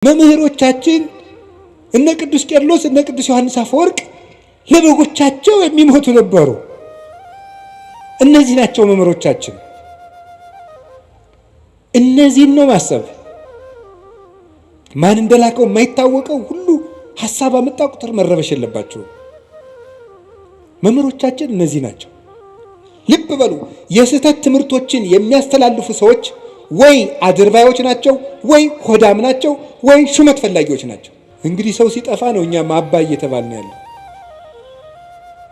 መምህሮቻችን እነ ቅዱስ ቄርሎስ እነ ቅዱስ ዮሐንስ አፈወርቅ ለበጎቻቸው የሚሞቱ ነበሩ። እነዚህ ናቸው መምህሮቻችን። እነዚህን ነው ማሰብ። ማን እንደላከው የማይታወቀው ሁሉ ሐሳብ አመጣ ቁጥር መረበሽ የለባቸው። መምህሮቻችን እነዚህ ናቸው። ልብ በሉ። የስህተት ትምህርቶችን የሚያስተላልፉ ሰዎች ወይ አድርባዮች ናቸው፣ ወይ ሆዳም ናቸው፣ ወይ ሹመት ፈላጊዎች ናቸው። እንግዲህ ሰው ሲጠፋ ነው እኛም አባ እየተባልን ያለው።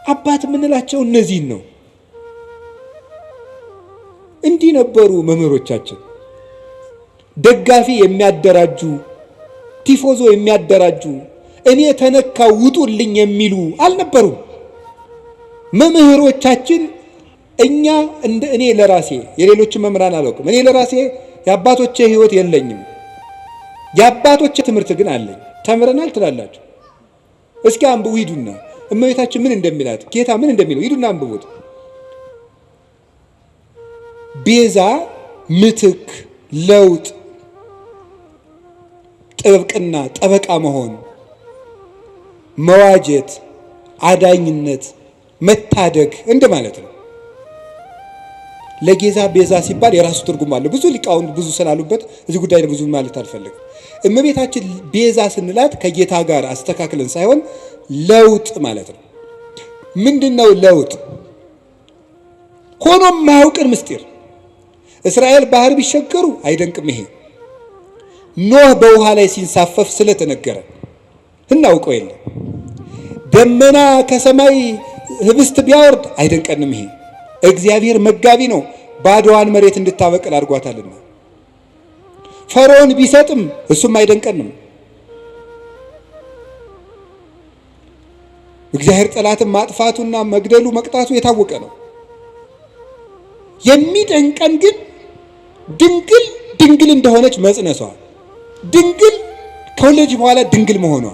አባት የምንላቸው እነዚህን ነው። እንዲህ ነበሩ መምህሮቻችን። ደጋፊ የሚያደራጁ፣ ቲፎዞ የሚያደራጁ፣ እኔ ተነካው ውጡልኝ የሚሉ አልነበሩም መምህሮቻችን። እኛ እንደ እኔ ለራሴ የሌሎችን መምህራን አላውቅም። እኔ ለራሴ የአባቶቼ ሕይወት የለኝም። የአባቶቼ ትምህርት ግን አለኝ። ተምረናል ትላላችሁ። እስኪ አንብቡ ሂዱና እመቤታችን ምን እንደሚላት ጌታ ምን እንደሚለው ሂዱና አንብቡት። ቤዛ፣ ምትክ፣ ለውጥ፣ ጥብቅና፣ ጠበቃ መሆን፣ መዋጀት፣ አዳኝነት፣ መታደግ እንደማለት ነው። ለጌዛ ቤዛ ሲባል የራሱ ትርጉም አለው። ብዙ ሊቃውንት ብዙ ስላሉበት እዚህ ጉዳይ ብዙ ማለት አልፈልግም። እመቤታችን ቤዛ ስንላት ከጌታ ጋር አስተካክለን ሳይሆን ለውጥ ማለት ነው። ምንድነው ለውጥ? ሆኖ የማያውቅን ምስጢር። እስራኤል ባህር ቢሸገሩ አይደንቅም። ይሄ ኖህ በውሃ ላይ ሲንሳፈፍ ስለተነገረ እናውቀው የለ። ደመና ከሰማይ ህብስት ቢያወርድ አይደንቀንም። ይሄ እግዚአብሔር መጋቢ ነው፣ ባዶዋን መሬት እንድታበቅል አድርጓታልና። ፈርዖን ቢሰጥም እሱም አይደንቀንም። እግዚአብሔር ጠላትን ማጥፋቱና መግደሉ መቅጣቱ የታወቀ ነው። የሚደንቀን ግን ድንግል እንደሆነች መጽነሷ፣ ድንግል ከወለደች በኋላ ድንግል መሆኗ፣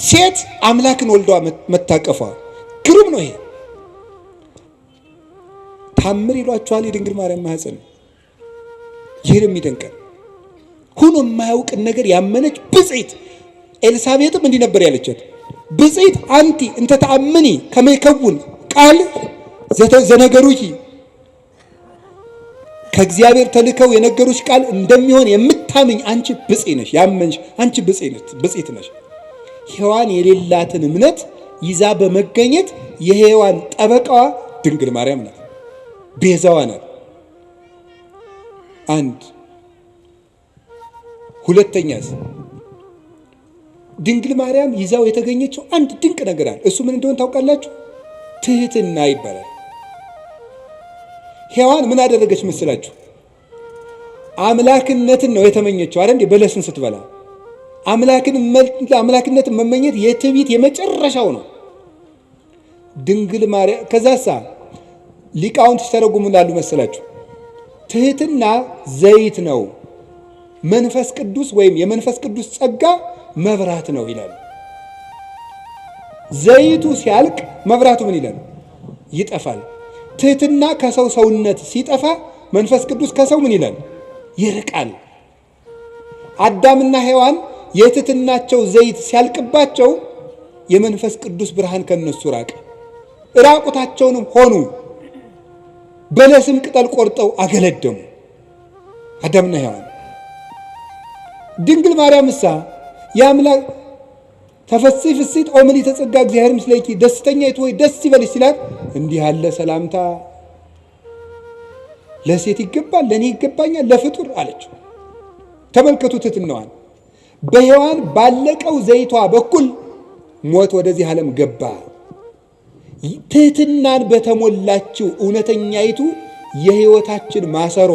ሴት አምላክን ወልዷ መታቀፏ ግሩም ነው። ይሄ ታምር ይሏቸዋል። የድንግል ማርያም ማህፀን ይህን የሚደንቀን ሆኖ የማያውቅን ነገር ያመነች ብፅዕት። ኤልሳቤጥም እንዲህ ነበር ያለቻት፣ ብፅዕት አንቲ እንተ ተአምኒ ከመ ይከውን ቃል ዘነገሩኪ። ከእግዚአብሔር ተልከው የነገሩሽ ቃል እንደሚሆን የምታምኝ አንቺ ብፅዕት ነሽ። ያመንሽ አንቺ ብፅዕት ነሽ። ሔዋን የሌላትን እምነት ይዛ በመገኘት የሔዋን ጠበቃዋ ድንግል ማርያም ናት። ቤዛዋ ናት። አንድ ሁለተኛስ ድንግል ማርያም ይዛው የተገኘችው አንድ ድንቅ ነገር አለ። እሱ ምን እንደሆነ ታውቃላችሁ? ትህትና ይባላል። ሔዋን ምን አደረገች መስላችሁ? አምላክነትን ነው የተመኘችው አይደል? በለስን ስትበላ አምላክነትን መመኘት የትዕቢት የመጨረሻው ነው። ድንግል ማርያም ከዛሳ ሊቃውንት ሲተረጉሙ እንዳሉ መስላችሁ? ትህትና ዘይት ነው፣ መንፈስ ቅዱስ ወይም የመንፈስ ቅዱስ ጸጋ መብራት ነው ይላሉ። ዘይቱ ሲያልቅ መብራቱ ምን ይላል? ይጠፋል። ትህትና ከሰው ሰውነት ሲጠፋ መንፈስ ቅዱስ ከሰው ምን ይላል? ይርቃል። አዳምና ሔዋን የትህትናቸው ዘይት ሲያልቅባቸው የመንፈስ ቅዱስ ብርሃን ከነሱ ራቀ። ራቁታቸውንም ሆኑ። በለስም ቅጠል ቆርጠው አገለደሙ አዳምና ሔዋን። ድንግል ማርያም እሳ የአምላክ ተፈሥሒ ፍሥሕት ኦ ምልዕተ ጸጋ እግዚአብሔር ምስሌኪ ደስተኛይቱ ሆይ ደስ ይበልሽ ሲላት እንዲህ ያለ ሰላምታ ለሴት ይገባል፣ ለእኔ ይገባኛል፣ ለፍጡር አለችው። ተመልከቱ ትሕትናዋን። በሔዋን ባለቀው ዘይቷ በኩል ሞት ወደዚህ ዓለም ገባ። ትሕትናን በተሞላችው እውነተኛይቱ የሕይወታችን ማሰሮ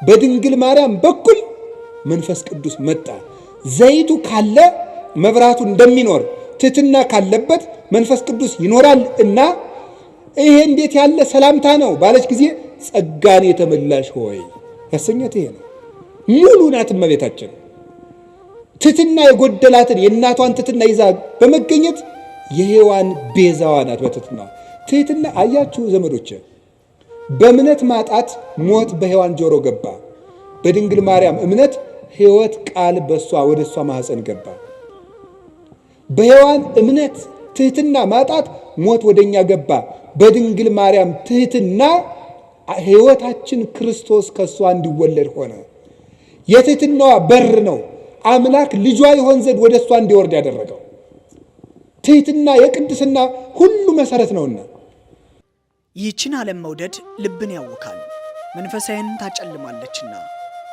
በድንግል ማርያም በኩል መንፈስ ቅዱስ መጣ። ዘይቱ ካለ መብራቱ እንደሚኖር ትሕትና ካለበት መንፈስ ቅዱስ ይኖራል እና ይሄ እንዴት ያለ ሰላምታ ነው ባለች ጊዜ ጸጋን የተመላሽ ሆይ ያሰኛት ይሄ ነው። ሙሉ ናት እመቤታችን። ትሕትና የጎደላትን የእናቷን ትሕትና ይዛ በመገኘት የሔዋን ቤዛዋ ናት። በትሕትና ትሕትና አያችሁ ዘመዶች፣ በእምነት ማጣት ሞት በሔዋን ጆሮ ገባ። በድንግል ማርያም እምነት ሕይወት ቃል በሷ ወደ እሷ ማህፀን ገባ። በሔዋን እምነት ትህትና ማጣት ሞት ወደኛ ገባ። በድንግል ማርያም ትህትና ሕይወታችን ክርስቶስ ከሷ እንዲወለድ ሆነ። የትህትናዋ በር ነው አምላክ ልጇ ይሆን ዘንድ ወደ እሷ እንዲወርድ ያደረገው። ትህትና የቅድስና ሁሉ መሰረት ነውና ይህችን ዓለም መውደድ ልብን ያውካል፣ መንፈሳዊን ታጨልማለችና።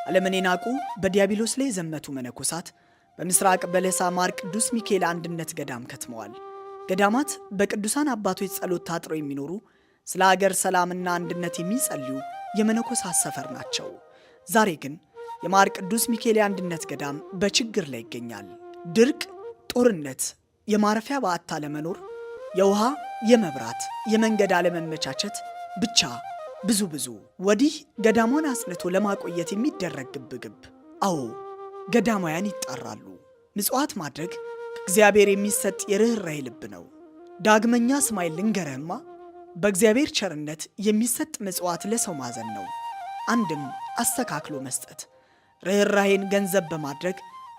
ዓለምን የናቁ በዲያብሎስ ላይ የዘመቱ መነኮሳት በምስራቅ በለሳ ማር ቅዱስ ሚካኤል አንድነት ገዳም ከትመዋል። ገዳማት በቅዱሳን አባቶች ጸሎት ታጥረው የሚኖሩ ስለ ሀገር ሰላምና አንድነት የሚጸልዩ የመነኮሳት ሰፈር ናቸው። ዛሬ ግን የማር ቅዱስ ሚካኤል አንድነት ገዳም በችግር ላይ ይገኛል። ድርቅ፣ ጦርነት፣ የማረፊያ በዓታ ለመኖር፣ የውሃ፣ የመብራት፣ የመንገድ አለመመቻቸት፣ ብቻ ብዙ ወዲህ ገዳሟን አጽንቶ ለማቆየት የሚደረግ ግብግብ። አዎ ገዳማውያን ይጣራሉ። ምጽዋት ማድረግ ከእግዚአብሔር የሚሰጥ የርኅራኄ ልብ ነው። ዳግመኛ ስማይል ልንገርህማ፣ በእግዚአብሔር ቸርነት የሚሰጥ ምጽዋት ለሰው ማዘን ነው። አንድም አስተካክሎ መስጠት፣ ርኅራኄን ገንዘብ በማድረግ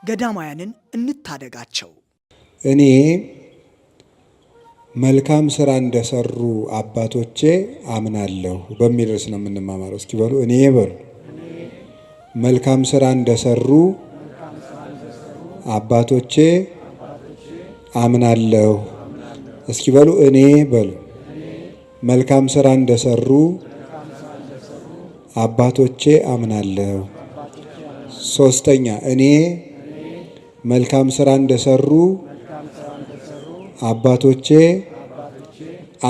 ገዳማውያንን እንታደጋቸው። እኔ መልካም ስራ እንደሰሩ አባቶቼ አምናለሁ በሚል ርዕስ ነው የምንማማረው። እስኪ በሉ እኔ በሉ። መልካም ስራ እንደሰሩ አባቶቼ አምናለሁ። እስኪ በሉ እኔ በሉ። መልካም ስራ እንደሰሩ አባቶቼ አምናለሁ። ሶስተኛ እኔ መልካም ስራ እንደሰሩ አባቶቼ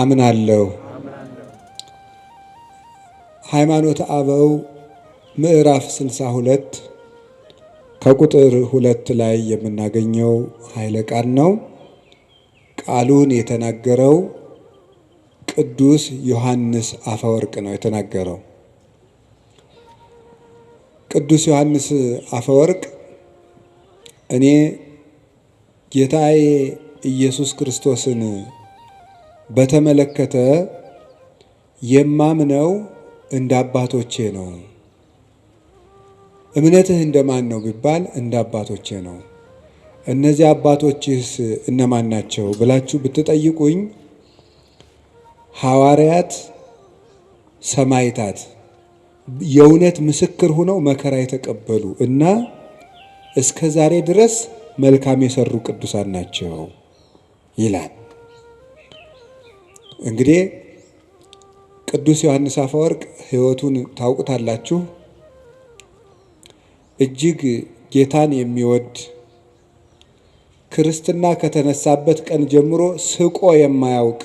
አምናለሁ። ሃይማኖተ አበው ምዕራፍ 62 ከቁጥር 2 ላይ የምናገኘው ኃይለ ቃል ነው። ቃሉን የተናገረው ቅዱስ ዮሐንስ አፈወርቅ ነው የተናገረው። ቅዱስ ዮሐንስ አፈወርቅ እኔ ጌታዬ ኢየሱስ ክርስቶስን በተመለከተ የማምነው እንደ አባቶቼ ነው። እምነትህ እንደማን ነው ቢባል እንደ አባቶቼ ነው። እነዚህ አባቶችስ እነማን ናቸው ብላችሁ ብትጠይቁኝ ሐዋርያት፣ ሰማዕታት፣ የእውነት ምስክር ሆነው መከራ የተቀበሉ እና እስከ ዛሬ ድረስ መልካም የሰሩ ቅዱሳን ናቸው ይላል። እንግዲህ ቅዱስ ዮሐንስ አፈወርቅ ሕይወቱን ታውቁታላችሁ። እጅግ ጌታን የሚወድ ክርስትና ከተነሳበት ቀን ጀምሮ ስቆ የማያውቅ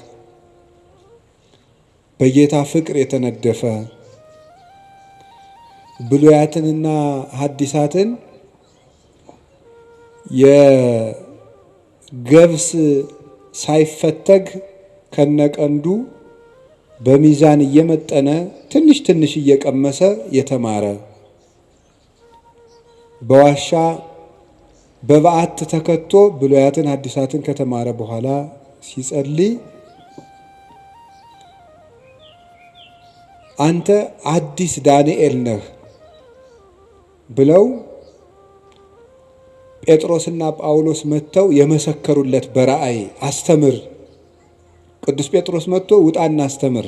በጌታ ፍቅር የተነደፈ ብሉያትንና ሐዲሳትን የገብስ ሳይፈተግ ከነቀንዱ በሚዛን እየመጠነ ትንሽ ትንሽ እየቀመሰ የተማረ በዋሻ በበዓት ተከቶ ብሉያትን ሐዲሳትን ከተማረ በኋላ ሲጸልይ አንተ አዲስ ዳንኤል ነህ ብለው ጴጥሮስና ጳውሎስ መጥተው የመሰከሩለት በራእይ አስተምር። ቅዱስ ጴጥሮስ መጥቶ ውጣና አስተምር፣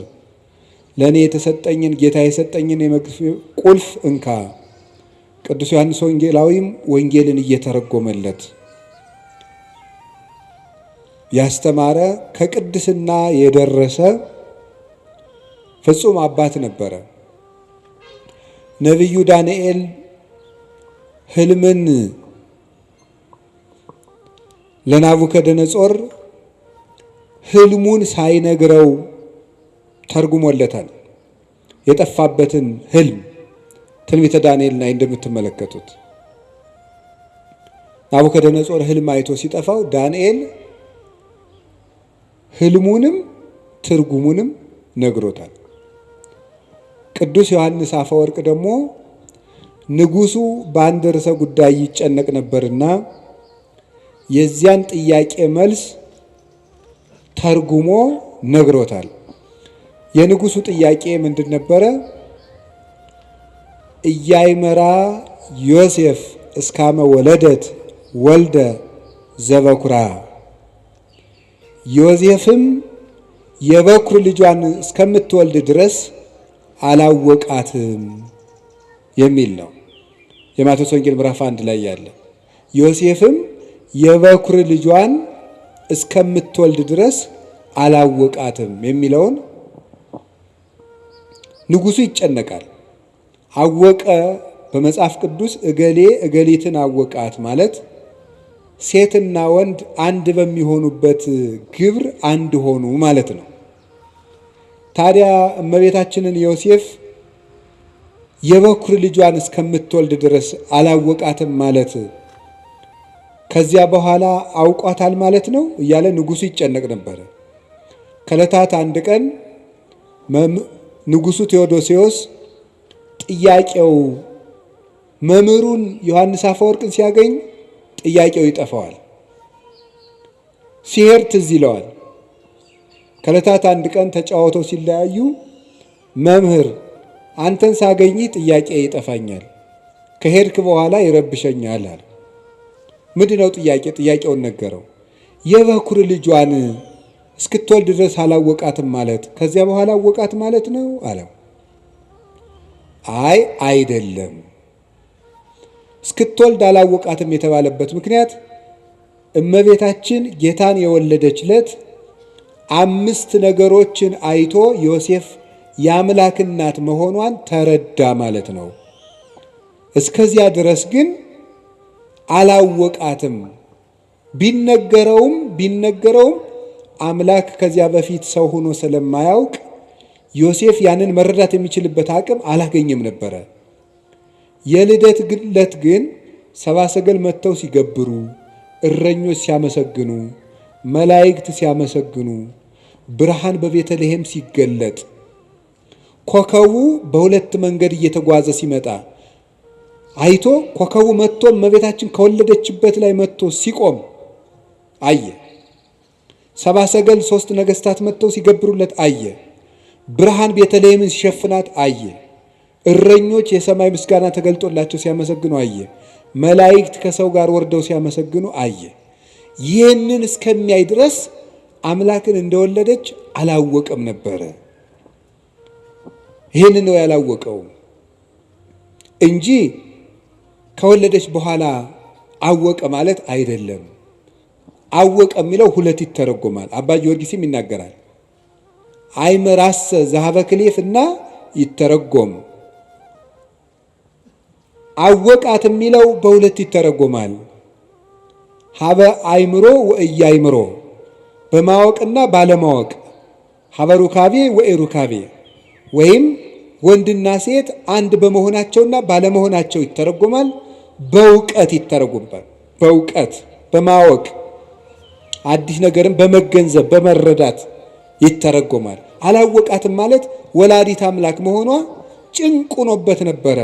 ለእኔ የተሰጠኝን ጌታ የሰጠኝን የመንግሥት ቁልፍ እንካ። ቅዱስ ዮሐንስ ወንጌላዊም ወንጌልን እየተረጎመለት ያስተማረ ከቅድስና የደረሰ ፍጹም አባት ነበረ። ነቢዩ ዳንኤል ሕልምን ለናቡከደነጾር ሕልሙን ሳይነግረው ተርጉሞለታል። የጠፋበትን ሕልም ትንቢተ ዳንኤል ላይ እንደምትመለከቱት ናቡከደነጾር ሕልም አይቶ ሲጠፋው ዳንኤል ሕልሙንም ትርጉሙንም ነግሮታል። ቅዱስ ዮሐንስ አፈወርቅ ደግሞ ንጉሡ በአንድ ርዕሰ ጉዳይ ይጨነቅ ነበርና የዚያን ጥያቄ መልስ ተርጉሞ ነግሮታል። የንጉሡ ጥያቄ ምንድን ነበረ? ኢያእመራ ዮሴፍ እስካመ ወለደት ወልደ ዘበኩራ ዮሴፍም የበኩር ልጇን እስከምትወልድ ድረስ አላወቃትም የሚል ነው። የማቴዎስ ወንጌል ምዕራፍ 1 ላይ ያለ ዮሴፍም የበኩር ልጇን እስከምትወልድ ድረስ አላወቃትም የሚለውን ንጉሡ ይጨነቃል። አወቀ በመጽሐፍ ቅዱስ እገሌ እገሊትን አወቃት ማለት ሴትና ወንድ አንድ በሚሆኑበት ግብር አንድ ሆኑ ማለት ነው። ታዲያ እመቤታችንን ዮሴፍ የበኩር ልጇን እስከምትወልድ ድረስ አላወቃትም ማለት ከዚያ በኋላ አውቋታል ማለት ነው እያለ ንጉሡ ይጨነቅ ነበረ። ከዕለታት አንድ ቀን ንጉሡ ቴዎዶሲዎስ ጥያቄው መምህሩን ዮሐንስ አፈወርቅን ሲያገኝ ጥያቄው ይጠፋዋል። ሲሄድ ትዝ ይለዋል። ከዕለታት አንድ ቀን ተጫወተው ሲለያዩ መምህር አንተን ሳገኝ ጥያቄ ይጠፋኛል፣ ከሄድክ በኋላ ይረብሸኛል አለ። ምንድነው ጥያቄ? ጥያቄውን ነገረው። የበኩር ልጇን እስክትወልድ ድረስ አላወቃትም ማለት ከዚያ በኋላ አወቃት ማለት ነው አለው። አይ አይደለም፣ እስክትወልድ አላወቃትም የተባለበት ምክንያት እመቤታችን ጌታን የወለደች ዕለት 5 ነገሮችን አይቶ ዮሴፍ የአምላክ እናት መሆኗን ተረዳ ማለት ነው። እስከዚያ ድረስ ግን አላወቃትም። ቢነገረውም አምላክ ከዚያ በፊት ሰው ሆኖ ስለማያውቅ ዮሴፍ ያንን መረዳት የሚችልበት አቅም አላገኘም ነበረ። የልደት ዕለት ግን ሰብአ ሰገል መጥተው ሲገብሩ፣ እረኞች ሲያመሰግኑ፣ መላእክት ሲያመሰግኑ፣ ብርሃን በቤተልሔም ሲገለጥ፣ ኮከቡ በሁለት መንገድ እየተጓዘ ሲመጣ አይቶ ኮከቡ መጥቶ እመቤታችን ከወለደችበት ላይ መጥቶ ሲቆም አየ። ሰብአ ሰገል 3 ነገሥታት መጥተው ሲገብሩለት አየ። ብርሃን ቤተልሔምን ሲሸፍናት አየ። እረኞች የሰማይ ምስጋና ተገልጦላቸው ሲያመሰግኑ አየ። መላእክት ከሰው ጋር ወርደው ሲያመሰግኑ አየ። ይህንን እስከሚያይ ድረስ አምላክን እንደወለደች አላወቀም ነበረ። ይህንን ነው ያላወቀው እንጂ ከወለደች በኋላ አወቀ ማለት አይደለም። አወቀ የሚለው 2 ይተረጎማል። አባ ጊዮርጊስም ይናገራል። አይመራሰ ዘሀበ ክሌፍ እና ይተረጎም። አወቃት የሚለው በ2 ይተረጎማል። ሀበ አይምሮ ወእያይምሮ፣ በማወቅና ባለማወቅ፣ ሀበ ሩካቤ ወኢሩካቤ፣ ወይም ወንድና ሴት አንድ በመሆናቸውና ባለመሆናቸው ይተረጎማል። በእውቀት ይተረጎማል። በእውቀት በማወቅ አዲስ ነገርን በመገንዘብ በመረዳት ይተረጎማል። አላወቃትም ማለት ወላዲት አምላክ መሆኗ ጭንቅ ሆኖበት ነበረ።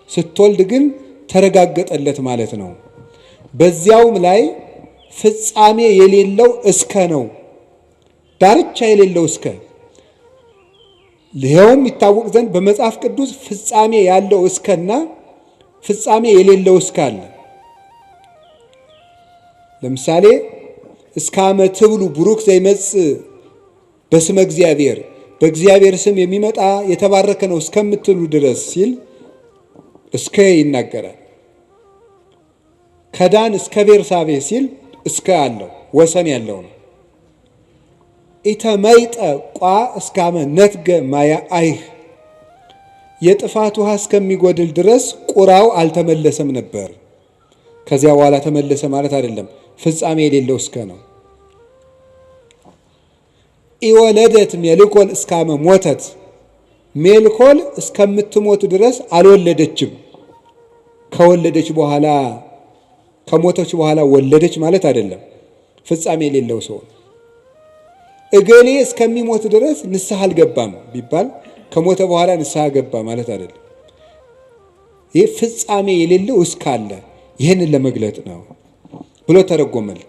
ስትወልድ ግን ተረጋገጠለት ማለት ነው። በዚያውም ላይ ፍጻሜ የሌለው እስከ ነው። ዳርቻ የሌለው እስከ። ይኸውም ይታወቅ ዘንድ በመጽሐፍ ቅዱስ ፍጻሜ ያለው እስከና ፍጻሜ የሌለው እስከ አለ። ለምሳሌ እስከ ዓመት ትብሉ ቡሩክ ዘይመጽእ በስመ እግዚአብሔር፣ በእግዚአብሔር ስም የሚመጣ የተባረከ ነው እስከምትሉ ድረስ ሲል እስከ ይናገራል። ከዳን እስከ ቤርሳቤ ሲል እስከ አለው ወሰን ያለው ነው። ኢተመይጠ ቋ እስካመ ነትገ ማያ አይህ፣ የጥፋት ውሃ እስከሚጎድል ድረስ ቁራው አልተመለሰም ነበር። ከዚያ በኋላ ተመለሰ ማለት አይደለም። ፍጻሜ የሌለው እስከ ነው። ኢወለደት ሜልኮል እስካመ ሞተት፣ ሜልኮል እስከምትሞት ድረስ አልወለደችም። ከወለደች በኋላ ከሞተች በኋላ ወለደች ማለት አይደለም። ፍጻሜ የሌለው ሰው እገሌ እስከሚሞት ድረስ ንስሐ አልገባም ቢባል ከሞተ በኋላ ንስሐ ገባ ማለት አይደለም። ይህ ፍጻሜ የሌለው እስካለ ይህንን ለመግለጥ ነው ብሎ ተረጎመል።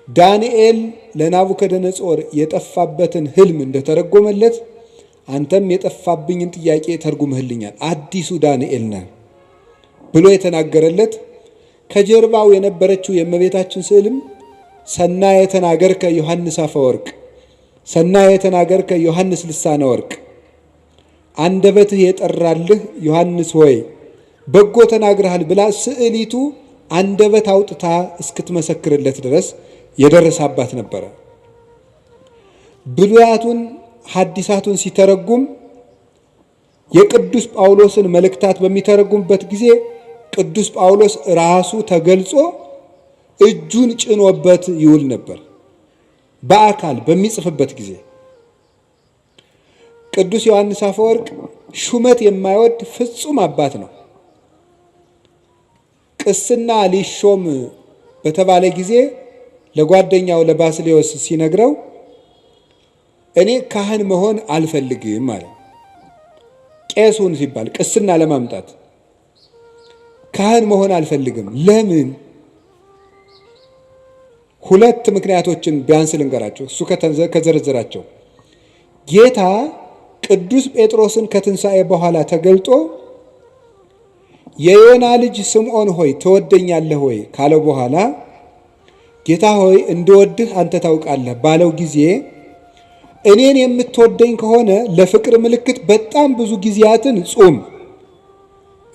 ዳንኤል ለናቡከደነጾር የጠፋበትን ህልም እንደተረጎመለት አንተም የጠፋብኝን ጥያቄ ተርጉመህልኛል፣ አዲሱ ዳንኤል ነህ ብሎ የተናገረለት ከጀርባው የነበረችው የእመቤታችን ስዕልም ሰናየ ተናገርከ ዮሐንስ አፈወርቅ፣ ሰናየ ተናገርከ ዮሐንስ ልሳነ ወርቅ፣ አንደበትህ የጠራልህ ዮሐንስ ሆይ በጎ ተናግረሃል ብላ ስዕሊቱ አንደበት አውጥታ እስክትመሰክርለት ድረስ የደረሰ አባት ነበረ። ብሉያቱን ሐዲሳቱን ሲተረጉም የቅዱስ ጳውሎስን መልእክታት በሚተረጉምበት ጊዜ ቅዱስ ጳውሎስ ራሱ ተገልጾ እጁን ጭኖበት ይውል ነበር። በአካል በሚጽፍበት ጊዜ ቅዱስ ዮሐንስ አፈወርቅ ሹመት የማይወድ ፍጹም አባት ነው። ቅስና ሊሾም በተባለ ጊዜ ለጓደኛው ለባስሌዎስ ሲነግረው እኔ ካህን መሆን አልፈልግም ማለት ቄሱን ሲባል ቅስና ለማምጣት ካህን መሆን አልፈልግም። ለምን? ሁለት ምክንያቶችን ቢያንስ ልንገራቸው። እሱ ከዘረዘራቸው ጌታ ቅዱስ ጴጥሮስን ከትንሣኤ በኋላ ተገልጦ የዮና ልጅ ስምዖን ሆይ ትወደኛለህ ሆይ ካለው በኋላ ጌታ ሆይ እንድወድህ አንተ ታውቃለህ ባለው ጊዜ እኔን የምትወደኝ ከሆነ ለፍቅር ምልክት በጣም ብዙ ጊዜያትን ጹም፣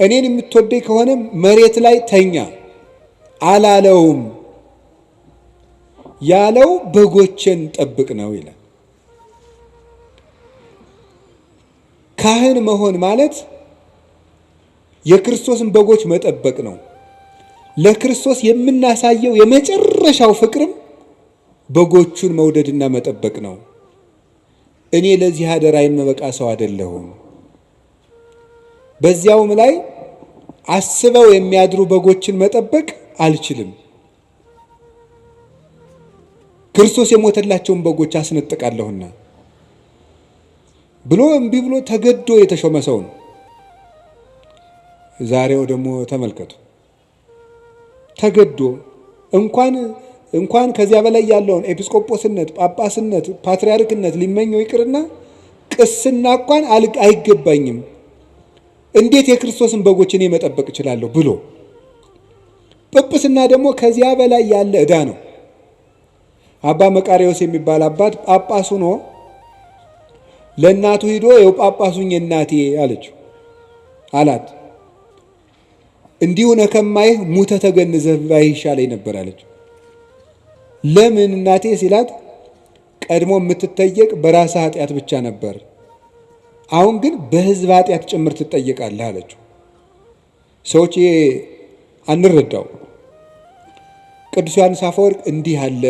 እኔን የምትወደኝ ከሆነ መሬት ላይ ተኛ አላለውም። ያለው በጎችን ጠብቅ ነው ይላል። ካህን መሆን ማለት የክርስቶስን በጎች መጠበቅ ነው። ለክርስቶስ የምናሳየው የመጨረሻው ፍቅርም በጎቹን መውደድና መጠበቅ ነው። እኔ ለዚህ አደራ የምበቃ ሰው አይደለሁም። በዚያውም ላይ አስበው የሚያድሩ በጎችን መጠበቅ አልችልም። ክርስቶስ የሞተላቸውን በጎች አስነጥቃለሁና ብሎ እምቢ ብሎ ተገዶ የተሾመ ሰው ነው። ዛሬው ደግሞ ተመልከቱ፣ ተገዶ እንኳን ከዚያ በላይ ያለውን ኤጲስቆጶስነት፣ ጳጳስነት፣ ፓትርያርክነት ሊመኘው ይቅርና ቅስና እንኳን አይገባኝም፣ እንዴት የክርስቶስን በጎች እኔ መጠበቅ እችላለሁ ብሎ ጵጵስና ደግሞ ከዚያ በላይ ያለ ዕዳ ነው። አባ መቃርዮስ የሚባል አባት ጳጳስ ሆኖ ለእናቱ ሂዶ የው ጳጳሱኝ እናቴ አላት። እንዲሁ ነከማይህ ሙተ ተገንዘህ ባይህ ይሻለኝ ነበር አለችው። ለምን እናቴ ሲላት ቀድሞ የምትጠየቅ በራስህ ኃጢአት ብቻ ነበር፣ አሁን ግን በሕዝብ ኃጢአት ጭምር ትጠየቃለህ አለችው። ሰዎች ይሄ አንረዳው። ቅዱስ ዮሐንስ አፈወርቅ እንዲህ አለ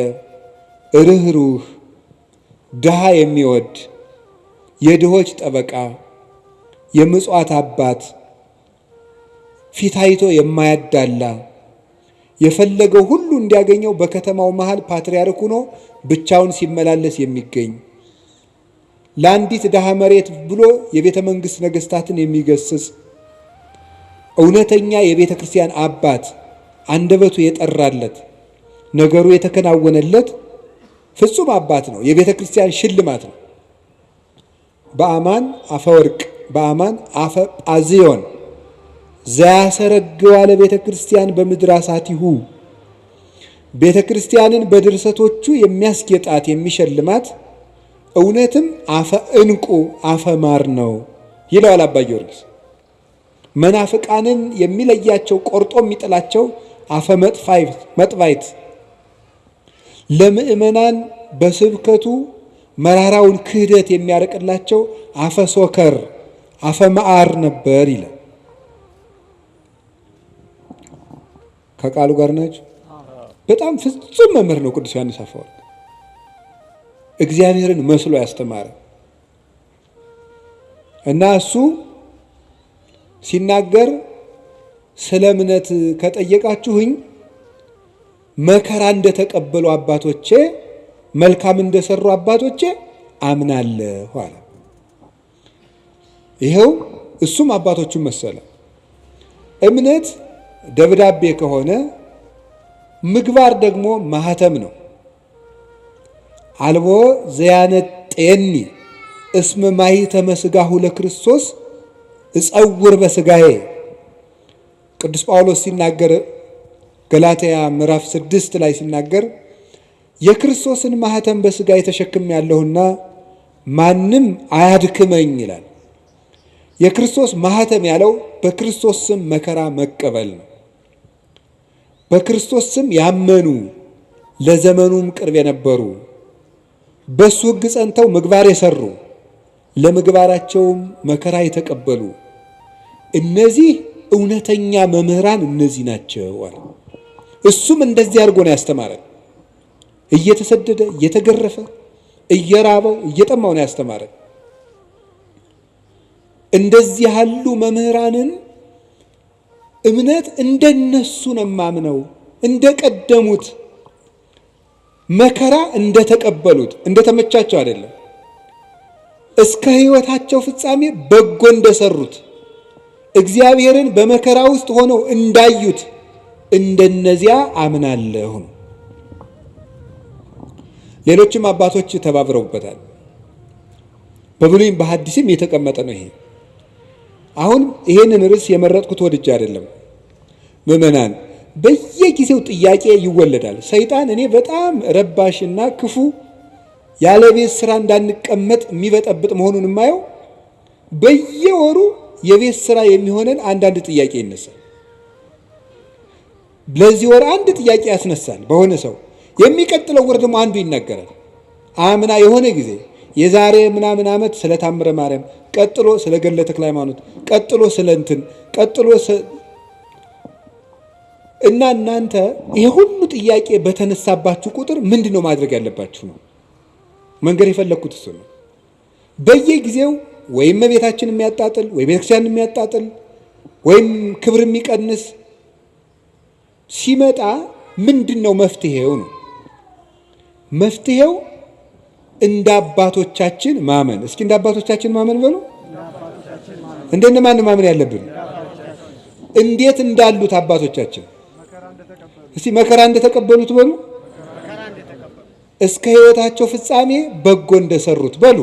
ርኅሩህ፣ ድሃ የሚወድ የድሆች ጠበቃ፣ የምጽዋት አባት፣ ፊት አይቶ የማያዳላ የፈለገው ሁሉ እንዲያገኘው በከተማው መሃል ፓትርያርክ ሆኖ ብቻውን ሲመላለስ የሚገኝ ለአንዲት ድሃ መሬት ብሎ የቤተ መንግሥት ነገሥታትን የሚገስጽ እውነተኛ የቤተ ክርስቲያን አባት፣ አንደበቱ የጠራለት ነገሩ የተከናወነለት ፍጹም አባት ነው። የቤተ ክርስቲያን ሽልማት ነው። በአማን አፈወርቅ በአማን አፈ ጳዝዮን ዘያሰረግዋ ለቤተ ክርስቲያን በምድር አሳቲሁ፣ ቤተ ክርስቲያንን በድርሰቶቹ የሚያስጌጣት የሚሸልማት እውነትም አፈ ዕንቁ አፈ ማር ነው ይለዋል አባ ጊዮርጊስ። መናፍቃንን የሚለያቸው ቆርጦ የሚጥላቸው አፈ መጥባይት፣ ለምእመናን በስብከቱ መራራውን ክህደት የሚያርቅላቸው አፈ ሶከር አፈ መዓር ነበር ይላል። ከቃሉ ጋር ናቸው። በጣም ፍጹም መምህር ነው ቅዱስ ዮሐንስ አፈወርቅ። እግዚአብሔርን መስሎ ያስተማረ እና እሱ ሲናገር ስለ እምነት ከጠየቃችሁኝ መከራ እንደተቀበሉ አባቶቼ መልካም እንደሰሩ አባቶቼ አምናለሁ አለ። ይኸው እሱም አባቶቹን መሰለ። እምነት ደብዳቤ ከሆነ ምግባር ደግሞ ማህተም ነው። አልቦ ዘያነጤኒ እስመ ማኅተመ ሥጋሁ ለክርስቶስ እጸውር በሥጋዬ። ቅዱስ ጳውሎስ ሲናገር ገላትያ ምዕራፍ 6 ላይ ሲናገር የክርስቶስን ማህተም በሥጋ የተሸክም ያለሁና ማንም አያድክመኝ ይላል። የክርስቶስ ማህተም ያለው በክርስቶስ ስም መከራ መቀበል ነው። በክርስቶስ ስም ያመኑ ለዘመኑም ቅርብ የነበሩ በሱ ሕግ ጸንተው ምግባር የሰሩ ለምግባራቸውም መከራ የተቀበሉ እነዚህ እውነተኛ መምህራን እነዚህ ናቸው አለ። እሱም እንደዚህ አድርጎ ነው ያስተማረን። እየተሰደደ እየተገረፈ እየራበው እየጠማው ነው ያስተማረን። እንደዚህ ያሉ መምህራንን እምነት እንደነሱ ነው ማምነው፣ እንደቀደሙት መከራ እንደተቀበሉት እንደተመቻቸው አይደለም፣ እስከ ሕይወታቸው ፍጻሜ በጎ እንደሰሩት እግዚአብሔርን በመከራ ውስጥ ሆነው እንዳዩት እንደነዚያ አምናለሁ። ሌሎችም አባቶች ተባብረውበታል። በብሉይም በሐዲስም የተቀመጠ ነው ይሄ። አሁን ይሄንን ርዕስ የመረጥኩት ወድጄ አይደለም። ምዕመናን በየጊዜው ጥያቄ ይወለዳል። ሰይጣን እኔ በጣም ረባሽና ክፉ ያለ ቤት ስራ እንዳንቀመጥ የሚበጠብጥ መሆኑን የማየው በየወሩ የቤት ስራ የሚሆነን አንዳንድ ጥያቄ ይነሳል። ለዚህ ወር አንድ ጥያቄ ያስነሳል በሆነ ሰው፣ የሚቀጥለው ወር ደግሞ አንዱ ይናገራል። አምና የሆነ ጊዜ የዛሬ ምናምን ዓመት ስለ ታምረ ማርያም፣ ቀጥሎ ስለ ገድለ ተክለ ሃይማኖት፣ ቀጥሎ ስለ እንትን፣ ቀጥሎ እና እናንተ ይሄ ሁሉ ጥያቄ በተነሳባችሁ ቁጥር ምንድነው ማድረግ ያለባችሁ ነው መንገር የፈለኩት እሱ ነው። በየጊዜው ወይም ቤታችን የሚያጣጥል ወይ ቤተክርስቲያን የሚያጣጥል ወይም ክብር የሚቀንስ ሲመጣ ምንድነው መፍትሄው ነው? መፍትሄው እንደ አባቶቻችን ማመን። እስኪ እንደ አባቶቻችን ማመን በሉ። እንደነማን ማመን ያለብን? እንዴት እንዳሉት አባቶቻችን። እስቲ መከራ እንደተቀበሉት በሉ። እስከ ሕይወታቸው ፍጻሜ በጎ እንደሰሩት በሉ።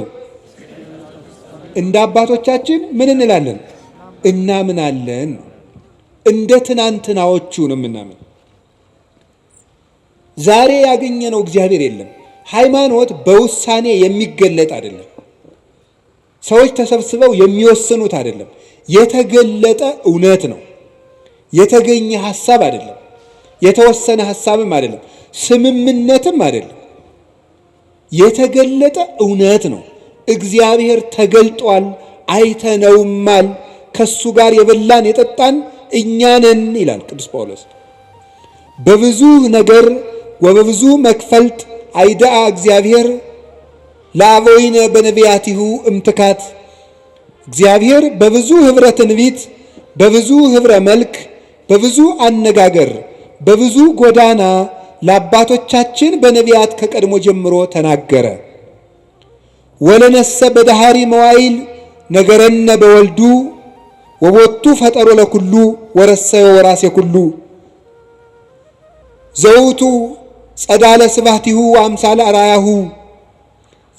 እንደ አባቶቻችን ምን እንላለን? እናምናለን። እንደ ትናንትናዎቹ ነው የምናምን። ዛሬ ያገኘነው እግዚአብሔር የለም። ሃይማኖት በውሳኔ የሚገለጥ አይደለም። ሰዎች ተሰብስበው የሚወስኑት አይደለም። የተገለጠ እውነት ነው። የተገኘ ሐሳብ አይደለም። የተወሰነ ሐሳብም አይደለም። ስምምነትም አይደለም። የተገለጠ እውነት ነው። እግዚአብሔር ተገልጧል፣ አይተነውማል። ከሱ ጋር የበላን የጠጣን እኛ ነን ይላል ቅዱስ ጳውሎስ። በብዙ ነገር ወበብዙ መክፈልት አይዳአ እግዚአብሔር ለአበዊነ በነቢያቲሁ እምትካት። እግዚአብሔር በብዙ ኅብረ ትንቢት፣ በብዙ ኅብረ መልክ፣ በብዙ አነጋገር፣ በብዙ ጎዳና ለአባቶቻችን በነቢያት ከቀድሞ ጀምሮ ተናገረ። ወለነሰ በዳሃሪ መዋይል ነገረነ በወልዱ ወቦቱ ፈጠሮ ለኩሉ ወረሰዮ ወራሴ ኩሉ ዘውቱ ጸዳለ ስባቲሁ አምሳለ አራያሁ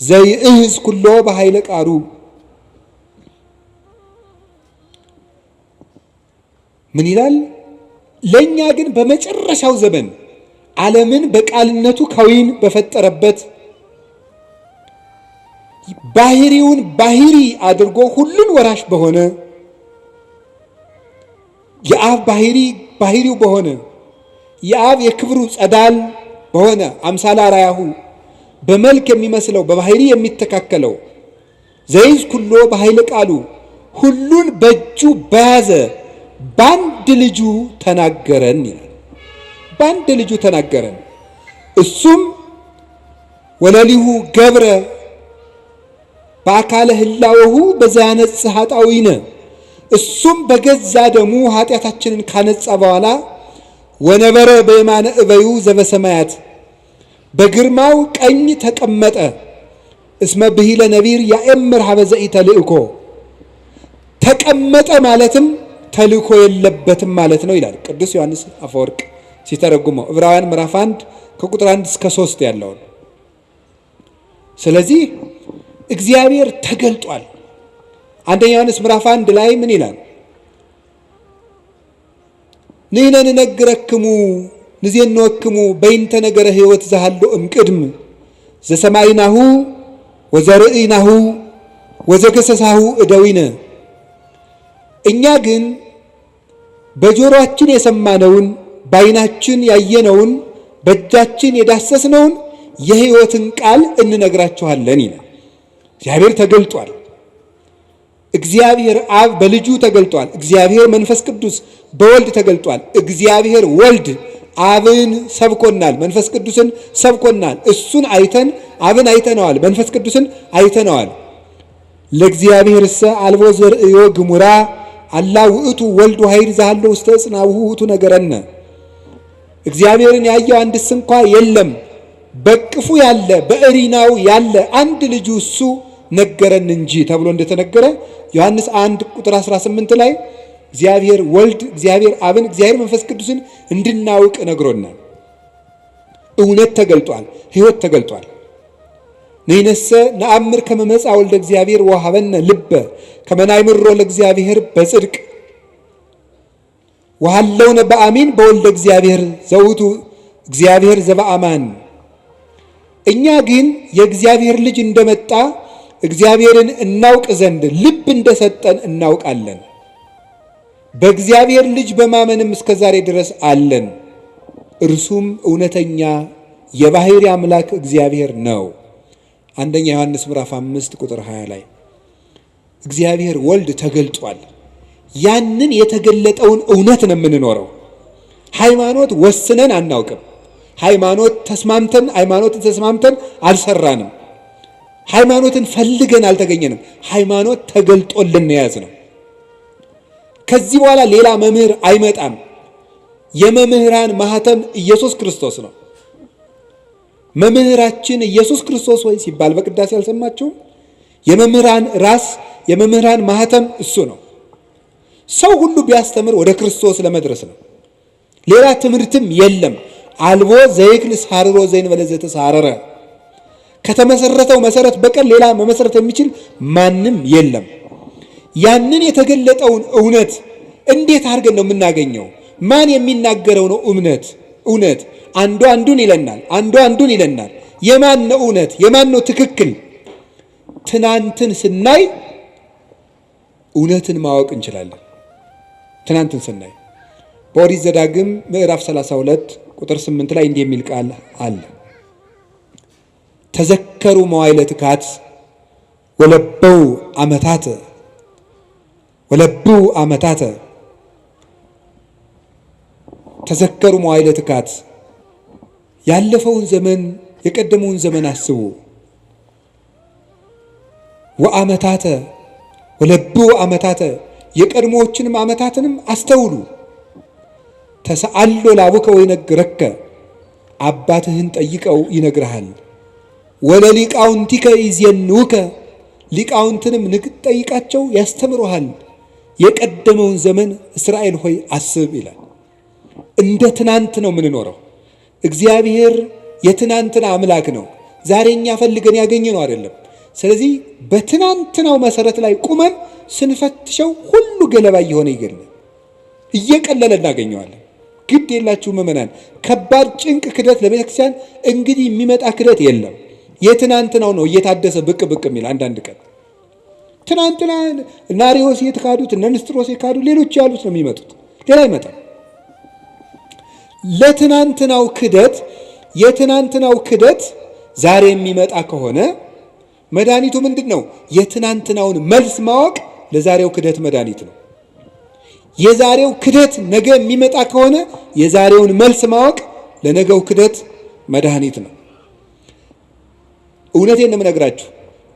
ዘይእህዝ ኩሎ በኃይለ ቃሉ። ምን ይላል? ለእኛ ግን በመጨረሻው ዘመን ዓለምን በቃልነቱ ከዊን በፈጠረበት ባህሪውን ባህሪ አድርጎ ሁሉን ወራሽ በሆነ የአብ ባህሪው በሆነ የአብ የክብሩ ጸዳል በሆነ አምሳለ አራያሁ በመልክ የሚመስለው በባህሪ የሚተካከለው ዘይዝ ኩሎ በኃይለ ቃሉ ሁሉን በእጁ በያዘ በአንድ ልጁ ተናገረን ይላል። በአንድ ልጁ ተናገረን። እሱም ወለሊሁ ገብረ በአካለ ህላወሁ በዚያነጽ ኃጣዊነ። እሱም በገዛ ደሙ ኃጢአታችንን ካነጻ በኋላ ወነበረ በየማነ እበዩ ዘበሰማያት በግርማው ቀኝ ተቀመጠ። እስመ ብሂለ ነቢር ያእምር ሀበ ዘኢተልእኮ። ተቀመጠ ማለትም ተልእኮ የለበትም ማለት ነው ይላል ቅዱስ ዮሐንስ አፈወርቅ ሲተረጉመው ዕብራውያን ምዕራፍ 1 ከቁጥር 1 እስከ 3 ያለውን። ስለዚህ እግዚአብሔር ተገልጧል። አንደኛ ዮሐንስ ምዕራፍ 1 ላይ ምን ይላል? ንሕነ ንነግረክሙ ንዜንወክሙ በይንተ ነገረ ሕይወት ዘሃሎ እምቅድም ዘሰማይናሁ ወዘርእይናሁ ወዘገሰሳሁ እደዊነ። እኛ ግን በጆሮአችን የሰማነውን በዓይናችን ያየነውን በእጃችን የዳሰስነውን የሕይወትን ቃል እንነግራችኋለን ይላል። እግዚአብሔር ተገልጧል። እግዚአብሔር አብ በልጁ ተገልጧል። እግዚአብሔር መንፈስ ቅዱስ በወልድ ተገልጧል። እግዚአብሔር ወልድ አብን ሰብኮናል፣ መንፈስ ቅዱስን ሰብኮናል። እሱን አይተን አብን አይተነዋል፣ መንፈስ ቅዱስን አይተነዋል። ለእግዚአብሔርሰ አልቦ ዘርእዮ ግሙራ አላ ውእቱ ወልድ ኃይል ዘሃሎ ውስተ ጽናውሁ ውእቱ ነገረነ። እግዚአብሔርን ያየው አንድስ እንኳ የለም፣ በቅፉ ያለ በእሪናው ያለ አንድ ልጁ እሱ ነገረን እንጂ ተብሎ እንደተነገረ ዮሐንስ 1 ቁጥር 18 ላይ እግዚአብሔር ወልድ እግዚአብሔር አብን እግዚአብሔር መንፈስ ቅዱስን እንድናውቅ ነግሮናል። እውነት ተገልጧል፣ ሕይወት ተገልጧል። ነይነሰ ነአምር ከመ መጽአ ወልደ እግዚአብሔር ወሀበነ ልበ ከመ ናይምሮ ለእግዚአብሔር በጽድቅ ወሃለውነ በአሚን በወልደ እግዚአብሔር ዘውቱ እግዚአብሔር ዘበአማን። እኛ ግን የእግዚአብሔር ልጅ እንደመጣ እግዚአብሔርን እናውቅ ዘንድ ልብ እንደሰጠን እናውቃለን። በእግዚአብሔር ልጅ በማመንም እስከ ዛሬ ድረስ አለን። እርሱም እውነተኛ የባሕርይ አምላክ እግዚአብሔር ነው። አንደኛ ዮሐንስ ምዕራፍ 5 ቁጥር 20 ላይ እግዚአብሔር ወልድ ተገልጧል። ያንን የተገለጠውን እውነት ነው የምንኖረው። ሃይማኖት ወስነን አናውቅም። ሃይማኖትን ተስማምተን አልሰራንም። ሃይማኖትን ፈልገን አልተገኘንም። ሃይማኖት ተገልጦልን የያዝ ነው። ከዚህ በኋላ ሌላ መምህር አይመጣም። የመምህራን ማህተም ኢየሱስ ክርስቶስ ነው። መምህራችን ኢየሱስ ክርስቶስ ሆይ ሲባል በቅዳሴ አልሰማችሁም? የመምህራን ራስ የመምህራን ማህተም እሱ ነው። ሰው ሁሉ ቢያስተምር ወደ ክርስቶስ ለመድረስ ነው። ሌላ ትምህርትም የለም። አልቦ ዘይክል ሳርሮ ዘይንበለ ዘተሳረረ። ከተመሰረተው መሰረት በቀር ሌላ መመሰረት የሚችል ማንም የለም። ያንን የተገለጠውን እውነት እንዴት አድርገን ነው የምናገኘው? ማን የሚናገረው ነው እውነት? አንዱ አንዱን ይለናል፣ አንዱ አንዱን ይለናል። የማን ነው እውነት? የማን ነው ትክክል? ትናንትን ስናይ እውነትን ማወቅ እንችላለን። ትናንትን ስናይ በኦሪት ዘዳግም ምዕራፍ 32 ቁጥር 8 ላይ እንዲህ የሚል ቃል አለ። ተዘከሩ መዋዕለ ትካት ወለበው ዓመታተ ተዘከሩ መዋዕለ ትካት፣ ያለፈውን ዘመን የቀደመውን ዘመን አስቡ። ወአመታተ ወለብው ዓመታተ፣ የቀድሞዎችንም ዓመታትንም አስተውሉ። ተሰአሎ ላቡከ ወይነግረከ፣ አባትህን ጠይቀው ይነግርሃል። ወለሊቃውንቲከ ይዜንውከ፣ ሊቃውንትንም ጠይቃቸው ያስተምሩሃል። የቀደመውን ዘመን እስራኤል ሆይ አስብ ይላል። እንደ ትናንት ነው የምንኖረው። እግዚአብሔር የትናንትና አምላክ ነው። ዛሬ እኛ ፈልገን ያገኘነው አይደለም። ስለዚህ በትናንትናው መሰረት ላይ ቁመን ስንፈትሸው ሁሉ ገለባ እየሆነ እየቀለለ እናገኘዋለን። ግድ የላችሁ ምእመናን፣ ከባድ ጭንቅ ክደት ለቤተክርስቲያን እንግዲህ የሚመጣ ክደት የለም። የትናንትናው ነው እየታደሰ ብቅ የሚል አንዳንድ ቀን ትናንትና ናሪዎስ የተካዱት እነ ንስጥሮስ የካዱ ሌሎች ያሉት ነው የሚመጡት፣ ሌላ አይመጣም። የትናንትናው ክደት ዛሬ የሚመጣ ከሆነ መድኃኒቱ ምንድን ነው? የትናንትናውን መልስ ማወቅ ለዛሬው ክደት መድኃኒት ነው። የዛሬው ክደት ነገ የሚመጣ ከሆነ የዛሬውን መልስ ማወቅ ለነገው ክደት መድኃኒት ነው። እውነቴን ነው የምነግራችሁ፣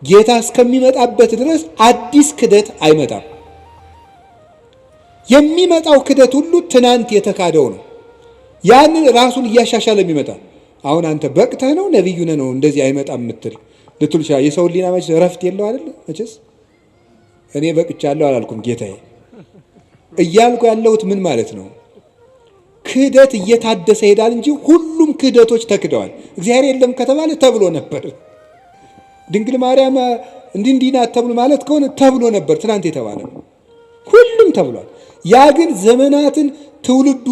ጌታ እስከሚመጣበት ድረስ አዲስ ክደት አይመጣም። የሚመጣው ክደት ሁሉ ትናንት የተካደው ነው። ያንን ራሱን እያሻሻለ የሚመጣ አሁን አንተ በቅተህ ነው ነቢዩ ነህ ነው እንደዚህ አይመጣም ልትሉ ይችላል። የሰው ሊና መቼስ እረፍት የለው አይደለ? መቼስ እኔ በቅቻለሁ አላልኩም ጌታዬ እያልኩ ያለሁት ምን ማለት ነው? ክህደት እየታደሰ ሄዳል እንጂ ሁሉም ክህደቶች ተክደዋል። እግዚአብሔር የለም ከተባለ ተብሎ ነበር። ድንግል ማርያም እንዲህ ናት ተብሎ ማለት ከሆነ ተብሎ ነበር። ትናንት የተባለ ሁሉም ተብሏል። ያ ግን ዘመናትን ትውልዱ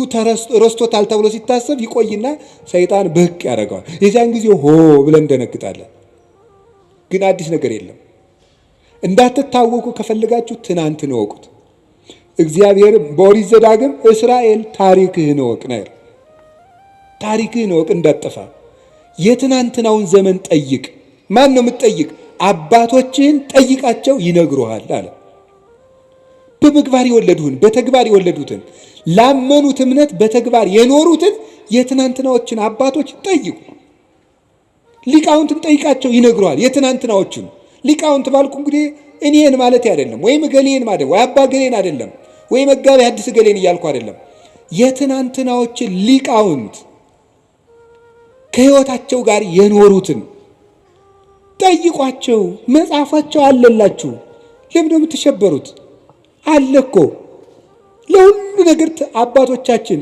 ረስቶታል ተብሎ ሲታሰብ ይቆይና ሰይጣን ብቅ ያደርገዋል። የዚያን ጊዜ ሆ ብለን እንደነግጣለን። ግን አዲስ ነገር የለም። እንዳትታወቁ ከፈለጋችሁ ትናንትን እወቁት። እግዚአብሔር በኦሪት ዘዳግም እስራኤል ታሪክህን እወቅ ነው። ታሪክህን እወቅ እንዳትጠፋ። የትናንትናውን ዘመን ጠይቅ። ማን ነው የምትጠይቅ? አባቶችህን ጠይቃቸው ይነግሩሃል አለ። በምግባር የወለዱህን በተግባር የወለዱትን ላመኑት እምነት በተግባር የኖሩትን የትናንትናዎችን አባቶች ጠይቁ። ሊቃውንትን ጠይቃቸው ይነግሩሃል። የትናንትናዎችን ሊቃውንት ባልኩ እንግዲህ እኔን ማለት አይደለም፣ ወይም እገሌን ማለት ወይ አባ ገሌን አይደለም፣ ወይ መጋቤ ሐዲስ ገሌን እያልኩ አይደለም። የትናንትናዎችን ሊቃውንት ከሕይወታቸው ጋር የኖሩትን ጠይቋቸው። መጽሐፋቸው አለላችሁ። ለምን ነው የምትሸበሩት? አለ እኮ ለሁሉ ነገር አባቶቻችን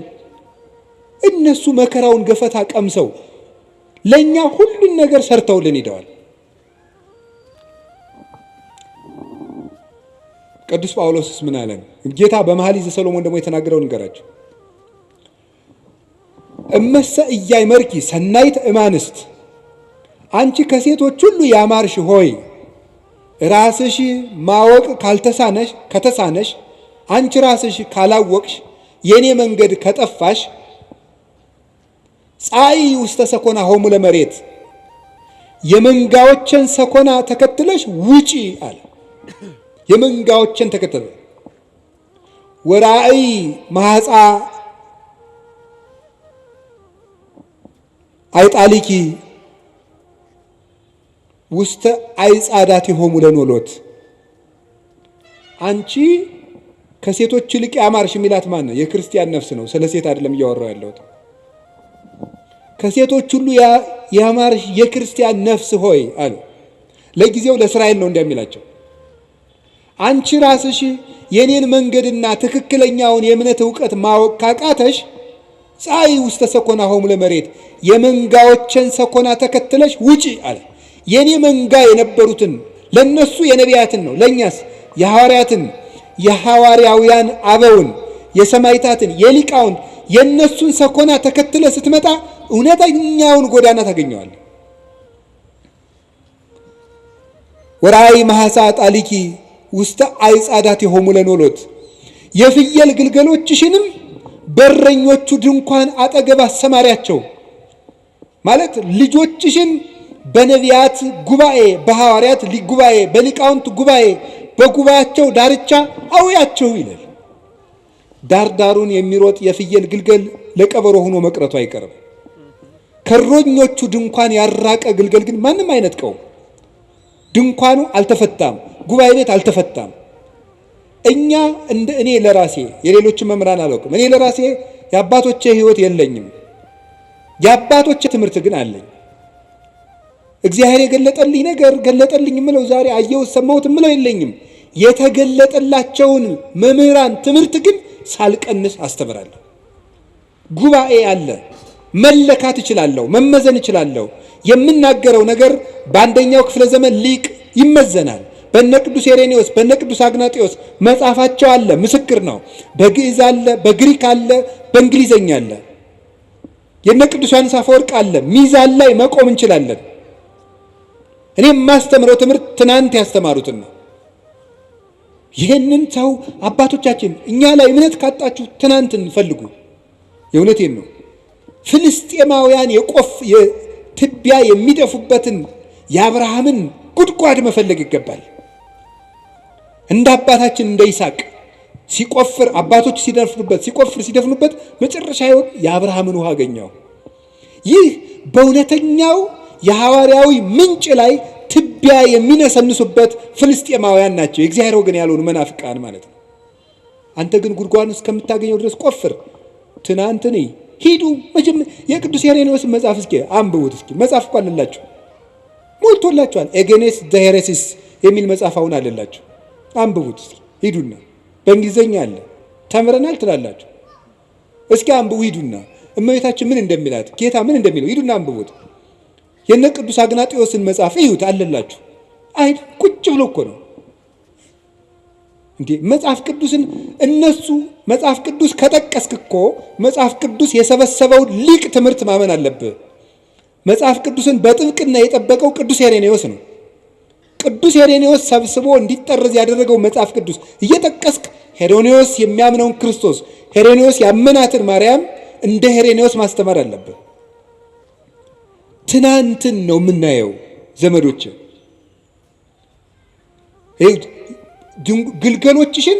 እነሱ መከራውን ገፈታ ቀምሰው ለኛ ሁሉን ነገር ሰርተውልን ሄደዋል። ቅዱስ ጳውሎስስ ምን አለን? ጌታ በመኃልየ ዘሰሎሞን ደግሞ የተናገረውን እንገራችሁ። እመሰ ኢያእመርኪ ሰናይት እማንስት፣ አንቺ ከሴቶች ሁሉ ያማርሽ ሆይ ራስሽ ማወቅ ከተሳነሽ አንቺ ራስሽ ካላወቅሽ የኔ መንገድ ከጠፋሽ ጻኢ ውስተ ሰኮና ሆሙ ለመሬት፣ የመንጋዎችን ሰኮና ተከትለሽ ውጪ አለ። የመንጋዎችን ተከተለ። ወራእይ ማህፃ አይጣሊኪ ውስተ አይጻዳት ሆሙ ለኖሎት፣ አንቺ ከሴቶች ይልቅ ያማርሽ የሚላት ማን ነው? የክርስቲያን ነፍስ ነው። ስለ ሴት አይደለም እያወራው ያለሁት። ከሴቶች ሁሉ ያማርሽ የክርስቲያን ነፍስ ሆይ አሉ። ለጊዜው ለእስራኤል ነው እንደሚላቸው። አንቺ ራስሽ የኔን መንገድና ትክክለኛውን የእምነት ዕውቀት ማወቅ ካቃተሽ ፀሐይ ውስተ ሰኮና ሆሙ ለመሬት፣ የመንጋዎችን ሰኮና ተከትለሽ ውጪ አለ። የኔ መንጋ የነበሩትን ለነሱ የነቢያትን ነው፣ ለኛስ የሐዋርያትን የሐዋርያውያን አበውን የሰማይታትን የሊቃውን የነሱን ሰኮና ተከትለ ስትመጣ እውነተኛውን ጎዳና ታገኘዋለህ። ወራይ ማሐሳ ጣሊኪ ውስተ አይጻዳት የሆሙ ለኖሎት፣ የፍየል ግልገሎችሽንም በረኞቹ ድንኳን አጠገብ አሰማሪያቸው ማለት ልጆችሽን በነቢያት ጉባኤ፣ በሐዋርያት ጉባኤ፣ በሊቃውንት ጉባኤ፣ በጉባኤያቸው ዳርቻ አውያቸው ይላል። ዳርዳሩን የሚሮጥ የፍየል ግልገል ለቀበሮ ሆኖ መቅረቱ አይቀርም። ከእረኞቹ ድንኳን ያራቀ ግልገል ግን ማንም አይነጥቀውም። ድንኳኑ አልተፈታም፣ ጉባኤ ቤት አልተፈታም። እኔ ለራሴ የሌሎችን መምህራን አላውቅም። እኔ ለራሴ የአባቶቼ ሕይወት የለኝም፣ የአባቶቼ ትምህርት ግን አለኝ። እግዚአብሔር የገለጠልኝ ነገር ገለጠልኝ የምለው ዛሬ አየሁት ሰማሁት የምለው የለኝም። የተገለጠላቸውን መምህራን ትምህርት ግን ሳልቀንስ አስተምራለሁ። ጉባኤ አለ፣ መለካት እችላለሁ፣ መመዘን እችላለሁ። የምናገረው ነገር በአንደኛው ክፍለ ዘመን ሊቅ ይመዘናል። በነ ቅዱስ ኢሬኔዎስ በነ ቅዱስ አግናጢዎስ መጽሐፋቸው አለ፣ ምስክር ነው። በግዕዝ አለ፣ በግሪክ አለ፣ በእንግሊዘኛ አለ። የነ ቅዱስ ዮሐንስ አፈወርቅ አለ። ሚዛን ላይ መቆም እንችላለን። እኔ የማስተምረው ትምህርት ትናንት ያስተማሩትን ነው። ይህንን ሰው አባቶቻችን እኛ ላይ እምነት ካጣችሁ ትናንትን ፈልጉ። የእውነቴን ነው። ፍልስጤማውያን ትቢያ የሚደፉበትን የአብርሃምን ጉድጓድ መፈለግ ይገባል። እንደ አባታችን እንደ ይስሐቅ ሲቆፍር አባቶች ሲደፍኑበት መጨረሻ የአብርሃምን ውሃ አገኘው። ይህ በእውነተኛው የሐዋርያዊ ምንጭ ላይ ትቢያ የሚነሰንሱበት ፍልስጤማውያን ናቸው። የእግዚአብሔር ወገን ያልሆኑ መናፍቃን ማለት ነው። አንተ ግን ጉድጓዱን እስከምታገኘው ድረስ ቆፍር። ትናንት ሂዱ። የቅዱስ ኢሬኔዎስን መጽሐፍ እስኪ አንብቡት። እስኪ መጽሐፍ እኮ አለላችሁ፣ ሞልቶላችኋል። ኤጌኔስ ዘሄሬሲስ የሚል መጽሐፍ አሁን አለላችሁ። አንብቡት እስኪ ሂዱና። በእንግሊዘኛ አለ፣ ተምረናል ትላላችሁ። እስኪ አንብቡ ሂዱና። እመቤታችን ምን እንደሚላት ጌታ ምን እንደሚለው ሂዱና አንብቡት። የነ ቅዱስ አግናጢዎስን መጽሐፍ እዩት አለላችሁ። አይ ቁጭ ብሎ እኮ ነው እንዴ መጽሐፍ ቅዱስን እነሱ መጽሐፍ ቅዱስ ከጠቀስክ እኮ መጽሐፍ ቅዱስ የሰበሰበው ሊቅ ትምህርት ማመን አለብህ። መጽሐፍ ቅዱስን በጥብቅና የጠበቀው ቅዱስ ሄሬኔዎስ ነው። ቅዱስ ሄሬኔዎስ ሰብስቦ እንዲጠረዝ ያደረገው መጽሐፍ ቅዱስ እየጠቀስክ ሄሬኔዎስ የሚያምነውን ክርስቶስ፣ ሄሬኔዎስ ያመናትን ማርያም እንደ ሄሬኔዎስ ማስተማር አለብህ። ትናንትን ነው የምናየው ዘመዶች። ግልገሎችሽን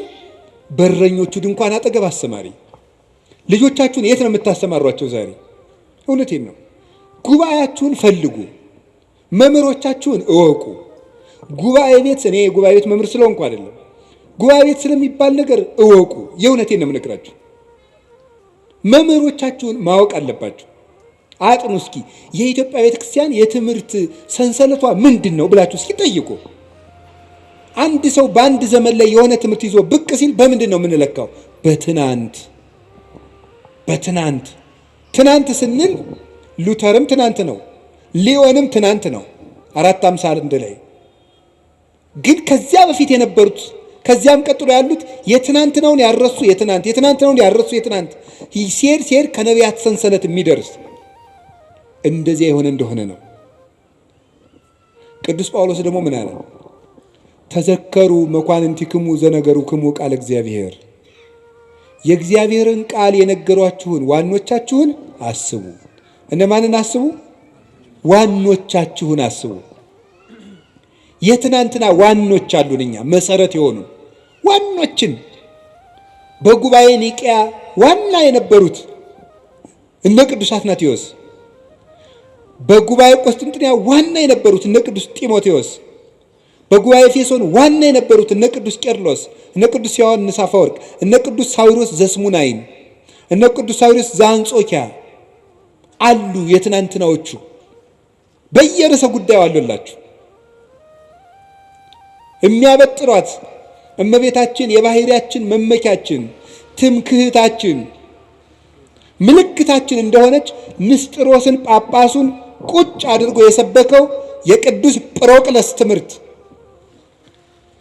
በረኞቹ ድንኳን አጠገብ አሰማሪ። ልጆቻችሁን የት ነው የምታሰማሯቸው ዛሬ? እውነቴን ነው። ጉባኤያችሁን ፈልጉ፣ መምህሮቻችሁን እወቁ። ጉባኤ ቤት እኔ የጉባኤ ቤት መምህር ስለሆንኩ አይደለም፣ ጉባኤ ቤት ስለሚባል ነገር እወቁ። የእውነቴን ነው የምነግራችሁ። መምህሮቻችሁን ማወቅ አለባችሁ። አጥኑ እስኪ። የኢትዮጵያ ቤተክርስቲያን የትምህርት ሰንሰለቷ ምንድን ነው ብላችሁ እስኪ ጠይቁ። አንድ ሰው በአንድ ዘመን ላይ የሆነ ትምህርት ይዞ ብቅ ሲል በምንድን ነው የምንለካው? በትናንት። ትናንት ስንል ሉተርም ትናንት ነው፣ ሊዮንም ትናንት ነው 451 ላይ። ግን ከዚያ በፊት የነበሩት ከዚያም ቀጥሎ ያሉት የትናንትናውን ያረሱ የትናንትናውን ያረሱ ሲሄድ ከነቢያት ሰንሰለት የሚደርስ እንደዚያ የሆነ እንደሆነ ነው። ቅዱስ ጳውሎስ ደግሞ ምን አለ? ተዘከሩ መኳንንቲክሙ ዘነገሩክሙ ቃለ እግዚአብሔር። የእግዚአብሔርን ቃል የነገሯችሁን ዋኖቻችሁን አስቡ። እነማንን አስቡ? ዋኖቻችሁን አስቡ። የትናንትና ዋኖች አሉን እኛ መሰረት የሆኑ ዋኖችን። በጉባኤ ኒቅያ ዋና የነበሩት እነ ቅዱስ አትናቴዎስ፣ በጉባኤ ቆስጥንጥንያ ዋና የነበሩት እነ ቅዱስ ጢሞቴዎስ፣ በጉባኤ ኤፌሶን ዋና የነበሩት እነ ቅዱስ ቄርሎስ፣ እነ ቅዱስ ዮሐንስ አፈወርቅ፣ እነ ቅዱስ ሳዊሮስ ዘስሙናይን፣ እነ ቅዱስ ሳዊሮስ ዘአንጾኪያ አሉ። የትናንትናዎቹ በየርዕሰ ጉዳዩ አሉላችሁ። የሚያበጥሯት እመቤታችን የባህሪያችን መመኪያችን፣ ትምክህታችን፣ ምልክታችን እንደሆነች ንስጥሮስን ጳጳሱን ቁጭ አድርጎ የሰበከው የቅዱስ ጵሮቅለስ ትምህርት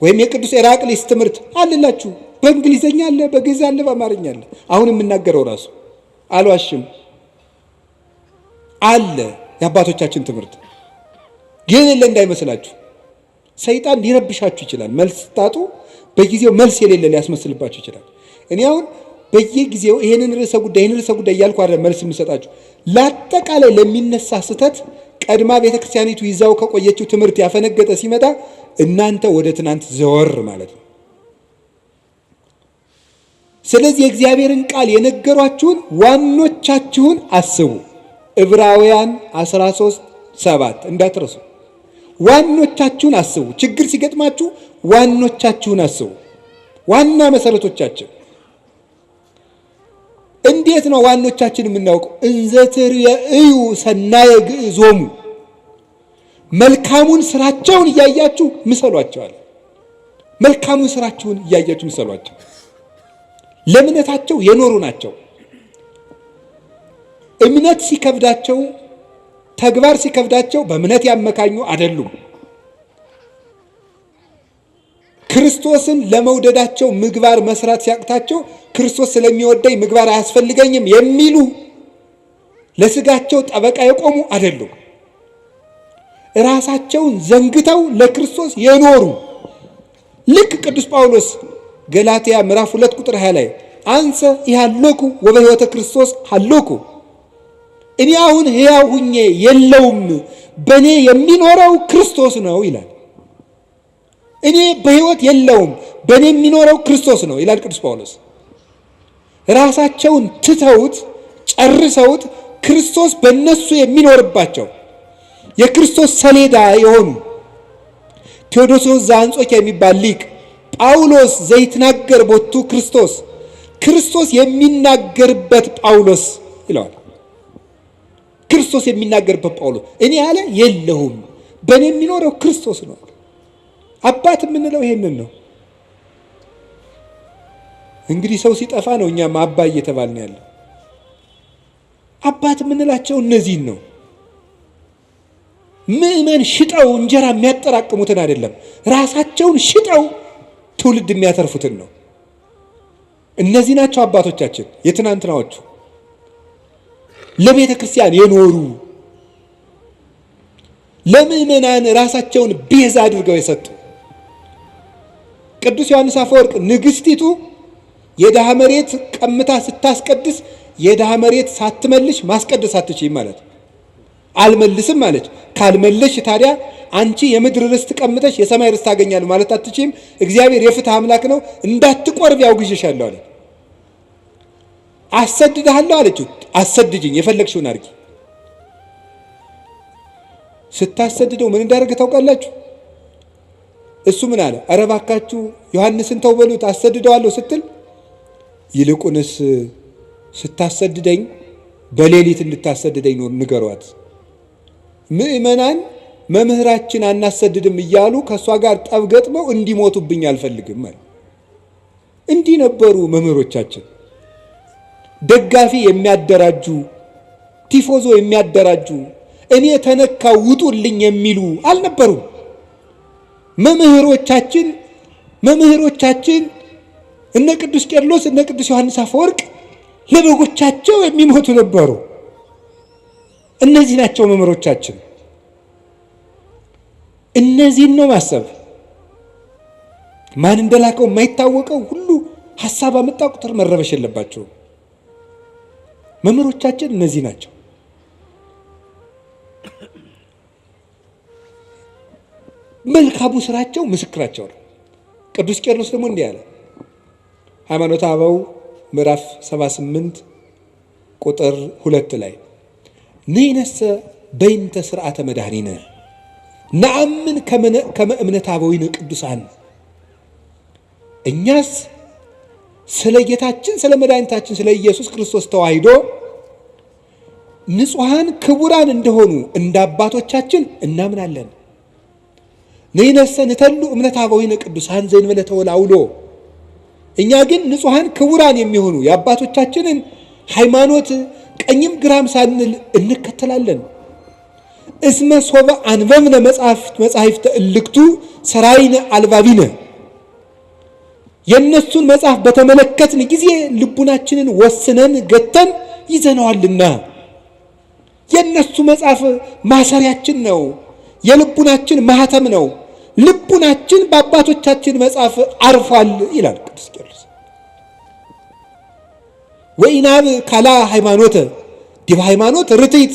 ወይም የቅዱስ ኤራቅሊስ ትምህርት አለላችሁ። በእንግሊዘኛ አለ፣ በግዕዝ አለ፣ በአማርኛ አለ። አሁን የምናገረው ራሱ አልዋሽም አለ። የአባቶቻችን ትምህርት የሌለ እንዳይመስላችሁ። ሰይጣን ሊረብሻችሁ ይችላል። መልስ ታጡ በጊዜው መልስ የሌለ ሊያስመስልባችሁ ይችላል። እኔ አሁን በየጊዜው ይሄንን ርዕሰ ጉዳይ እያልኩ አይደለም መልስ የምሰጣችሁ። ለአጠቃላይ ለሚነሳ ስህተት ቀድማ ቤተክርስቲያኒቱ ይዛው ከቆየችው ትምህርት ያፈነገጠ ሲመጣ እናንተ ወደ ትናንት ዘወር ማለት ነው። ስለዚህ የእግዚአብሔርን ቃል የነገሯችሁን ዋኖቻችሁን አስቡ። ዕብራውያን 13:7 እንዳትረሱ። ዋኖቻችሁን አስቡ። ችግር ሲገጥማችሁ ዋኖቻችሁን አስቡ። ዋና መሰረቶቻችን እንዴት ነው ዋኖቻችን የምናውቀው? እንዘትርእዩ ሰናየ ግዕዞሙ፣ መልካሙን ስራቸውን እያያችሁ ምሰሏቸዋል። መልካሙን ስራቸውን እያያችሁ ምሰሏቸው። ለእምነታቸው የኖሩ ናቸው። እምነት ሲከብዳቸው፣ ተግባር ሲከብዳቸው በእምነት ያመካኙ አይደሉም። ክርስቶስን ለመውደዳቸው ምግባር መስራት ሲያቅታቸው ክርስቶስ ስለሚወደኝ ምግባር አያስፈልገኝም የሚሉ ለስጋቸው ጠበቃ የቆሙ አይደሉም። ራሳቸውን ዘንግተው ለክርስቶስ የኖሩ ልክ ቅዱስ ጳውሎስ ገላትያ ምዕራፍ 2 ቁጥር 20 ላይ አንሰ ይሃሎኩ ወበሕይወተ ክርስቶስ ሃሎኩ፣ እኔ አሁን ሕያው ሁኜ የለውም በእኔ የሚኖረው ክርስቶስ ነው ይላል። እኔ በሕይወት የለውም በእኔ የሚኖረው ክርስቶስ ነው ይላል ቅዱስ ጳውሎስ። ራሳቸውን ትተውት ጨርሰውት ክርስቶስ በእነሱ የሚኖርባቸው የክርስቶስ ሰሌዳ የሆኑ ቴዎዶሶስ ዘአንጾኪያ የሚባል ሊቅ ጳውሎስ ዘይትናገር ቦቱ ክርስቶስ፣ ክርስቶስ የሚናገርበት ጳውሎስ ይለዋል። ክርስቶስ የሚናገርበት ጳውሎስ እኔ ያለ የለሁም በእኔ የሚኖረው ክርስቶስ ነው። አባት የምንለው ይሄንን ነው። እንግዲህ ሰው ሲጠፋ ነው እኛም አባ እየተባልን ያለው። አባት የምንላቸው እነዚህን ነው። ምእመን ሽጠው እንጀራ የሚያጠራቅሙትን አይደለም፣ ራሳቸውን ሽጠው ትውልድ የሚያተርፉትን ነው። እነዚህ ናቸው አባቶቻችን የትናንትናዎቹ ለቤተ ክርስቲያን የኖሩ ለምእመናን ራሳቸውን ቤዛ አድርገው የሰጡ። ቅዱስ ዮሐንስ አፈወርቅ ንግስቲቱ የድሃ መሬት ቀምታ ስታስቀድስ የድሃ መሬት ሳትመልሽ ማስቀደስ አትችይም ማለት አልመልስም ማለት። ካልመለሽ ታዲያ አንቺ የምድር ርስት ቀምተሽ የሰማይ ርስት ታገኛለህ ማለት አትችይም። እግዚአብሔር የፍትህ አምላክ ነው፣ እንዳትቆርብ ያውግዤሻለሁ አለ። አሰድድሃለሁ አለችው። አሰድጅኝ፣ የፈለግሽውን አድርጊ። ስታሰድደው ምን እንዳደረገ ታውቃላችሁ? እሱ ምን አለ? ኧረ እባካችሁ ዮሐንስን ተው በሉት አሰድደዋለሁ ስትል፣ ይልቁንስ ስታሰድደኝ በሌሊት እንድታሰድደኝ ነው ንገሯት። ምእመናን መምህራችን አናሰድድም እያሉ ከእሷ ጋር ጠብ ገጥመው እንዲሞቱብኝ አልፈልግም ማለት። እንዲህ ነበሩ መምህሮቻችን። ደጋፊ የሚያደራጁ፣ ቲፎዞ የሚያደራጁ፣ እኔ ተነካው ውጡልኝ የሚሉ አልነበሩም። መምህሮቻችን እነ ቅዱስ ቄርሎስ እነ ቅዱስ ዮሐንስ አፈወርቅ ለበጎቻቸው የሚሞቱ ነበሩ። እነዚህ ናቸው መምህሮቻችን። እነዚህን ነው ማሰብ። ማን እንደላከው የማይታወቀው ሁሉ ሐሳብ አመጣ ቁጥር መረበሽ የለባቸውም። መምህሮቻችን እነዚህ ናቸው። መልካሙ ስራቸው ምስክራቸው ነው። ቅዱስ ቄርሎስ ደግሞ እንዲህ አለ። ሃይማኖተ አበው ምዕራፍ 78 ቁጥር 2 ላይ ንሕነሰ በይንተ ስርዓተ መድኃኒነ ነአምን ከመ እምነተ አበዊነ ቅዱሳን፣ እኛስ ስለ ጌታችን ስለ መድኃኒታችን ስለ ኢየሱስ ክርስቶስ ተዋሂዶ ንጹሐን ክቡራን እንደሆኑ እንደ አባቶቻችን እናምናለን። ንሕነሰ ንተሉ እምነተ አበዊነ ቅዱሳን ዘእንበለ ተወላውሎ፣ እኛ ግን ንጹሐን ክቡራን የሚሆኑ የአባቶቻችንን ሃይማኖት ቀኝም ግራም ሳንል እንከተላለን። እስመ ሶበ አንበብነ መጻሕፍተ እልክቱ ሰራይነ አልባቢነ፣ የእነሱን መጽሐፍ በተመለከትን ጊዜ ልቡናችንን ወስነን ገተን ይዘነዋልና። የእነሱ መጽሐፍ ማሰሪያችን ነው፣ የልቡናችን ማህተም ነው። ልቡናችን በአባቶቻችን መጽሐፍ አርፏል ይላል ቅዱስ ቄርሎስ። ወኢናብ ካላ ሃይማኖተ ዲበ ሃይማኖት ርትዕት፣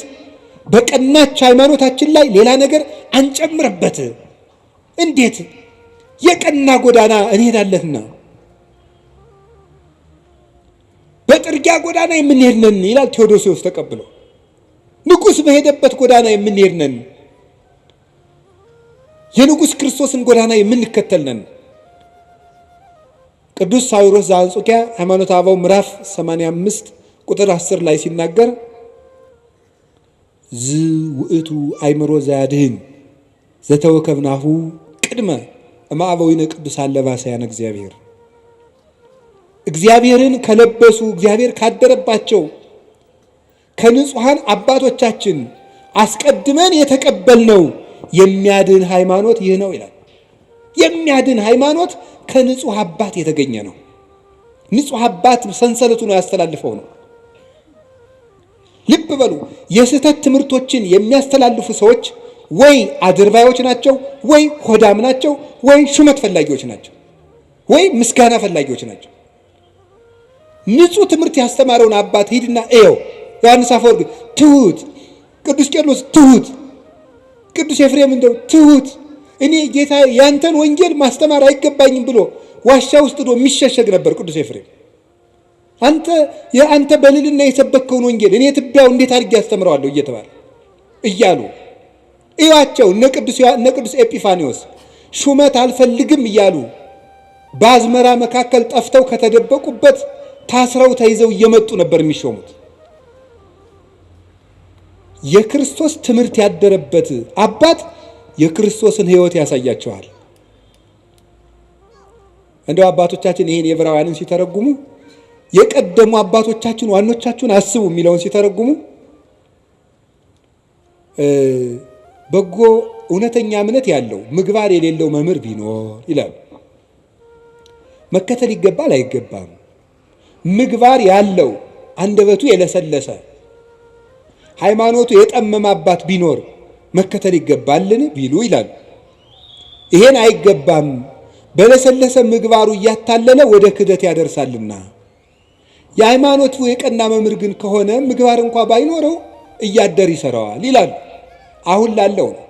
በቀናች ሃይማኖታችን ላይ ሌላ ነገር አንጨምርበት። እንዴት? የቀና ጎዳና እንሄዳለንና በጥርጊያ ጎዳና የምንሄድ ነን ይላል ቴዎዶሲዎስ ተቀብሎ። ንጉሥ በሄደበት ጎዳና የምንሄድ ነን፣ የንጉሥ ክርስቶስን ጎዳና የምንከተል ነን። ቅዱስ ሳዊሮስ ዘአንጾኪያ ሃይማኖተ አበው ምዕራፍ 85 ቁጥር 10 ላይ ሲናገር ዝ ውእቱ አእምሮ ዘያድህን ዘተወከብናሁ ቅድመ እምአበዊነ ቅዱሳን ለባሰያነ እግዚአብሔር፣ እግዚአብሔርን ከለበሱ እግዚአብሔር ካደረባቸው ከንጹሐን አባቶቻችን አስቀድመን የተቀበልነው የሚያድን ሃይማኖት ይህ ነው ይላል። የሚያድን ሃይማኖት ከንጹሕ አባት የተገኘ ነው። ንጹሕ አባት ሰንሰለቱን ያስተላልፈው ነው። ልብ በሉ። የስህተት ትምህርቶችን የሚያስተላልፉ ሰዎች ወይ አድርባዮች ናቸው፣ ወይ ሆዳም ናቸው፣ ወይ ሹመት ፈላጊዎች ናቸው፣ ወይ ምስጋና ፈላጊዎች ናቸው። ንጹሕ ትምህርት ያስተማረውን አባት ሂድና እየው። ዮሐንስ አፈወርቅ ትሁት፣ ቅዱስ ቄርሎስ ትሁት፣ ቅዱስ ኤፍሬም እንደው ትሁት፣ እኔ ጌታ ያንተን ወንጌል ማስተማር አይገባኝም ብሎ ዋሻ ውስጥ ዶ የሚሸሸግ ነበር ቅዱስ ኤፍሬም። አንተ በልልና የሰበከውን ወንጌል እኔ ትቢያው እንዴት አድርጌ ያስተምረዋለሁ እየተባለ እያሉ እዩዋቸው። እነ ቅዱስ ኤጲፋኒዎስ ሹመት አልፈልግም እያሉ በአዝመራ መካከል ጠፍተው ከተደበቁበት ታስረው ተይዘው እየመጡ ነበር የሚሾሙት። የክርስቶስ ትምህርት ያደረበት አባት የክርስቶስን ሕይወት ያሳያቸዋል። እንደው አባቶቻችን ይሄን የዕብራውያንን ሲተረጉሙ የቀደሙ አባቶቻችን ዋኖቻችሁን አስቡ የሚለውን ሲተረጉሙ በጎ እውነተኛ እምነት ያለው ምግባር የሌለው መምህር ቢኖር ይላሉ። መከተል ይገባል አይገባም? ምግባር ያለው አንደበቱ የለሰለሰ ሃይማኖቱ የጠመመ አባት ቢኖር መከተል ይገባልን ቢሉ ይላሉ። ይሄን አይገባም፣ በለሰለሰ ምግባሩ እያታለለ ወደ ክህደት ያደርሳልና። የሃይማኖቱ የቀና መምህር ግን ከሆነ ምግባር እንኳ ባይኖረው እያደር ይሰራዋል ይላሉ። አሁን ላለው ነው።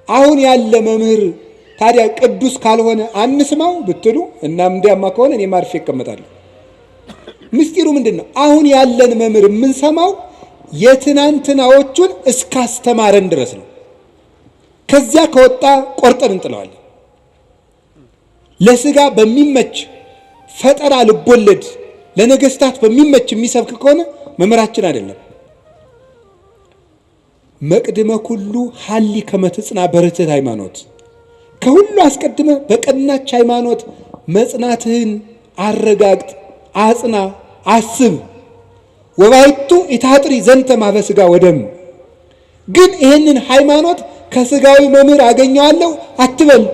አሁን ያለ መምህር ታዲያ ቅዱስ ካልሆነ አንስማው ብትሉ እናም እንዲያማ ከሆነ እኔ ማርፌ እቀመጣለሁ። ምስጢሩ ምንድን ነው? አሁን ያለን መምህር የምንሰማው የትናንትናዎቹን እስካስተማረን ድረስ ነው። ከዚያ ከወጣ ቆርጠን እንጥለዋለን። ለስጋ በሚመች ፈጠራ ልቦለድ ለነገስታት በሚመች የሚሰብክ ከሆነ መምህራችን አይደለም። መቅድመ ኩሉ ሀሊ ከመትጽና በርትዕት ሃይማኖት፣ ከሁሉ አስቀድመ በቀናች ሃይማኖት መጽናትህን አረጋግጥ፣ አጽና፣ አስብ። ወባይቱ ኢታጥሪ ዘንተ ማበ ሥጋ ወደም። ግን ይህንን ሃይማኖት ከስጋዊ መምህር አገኘዋለሁ አትበል።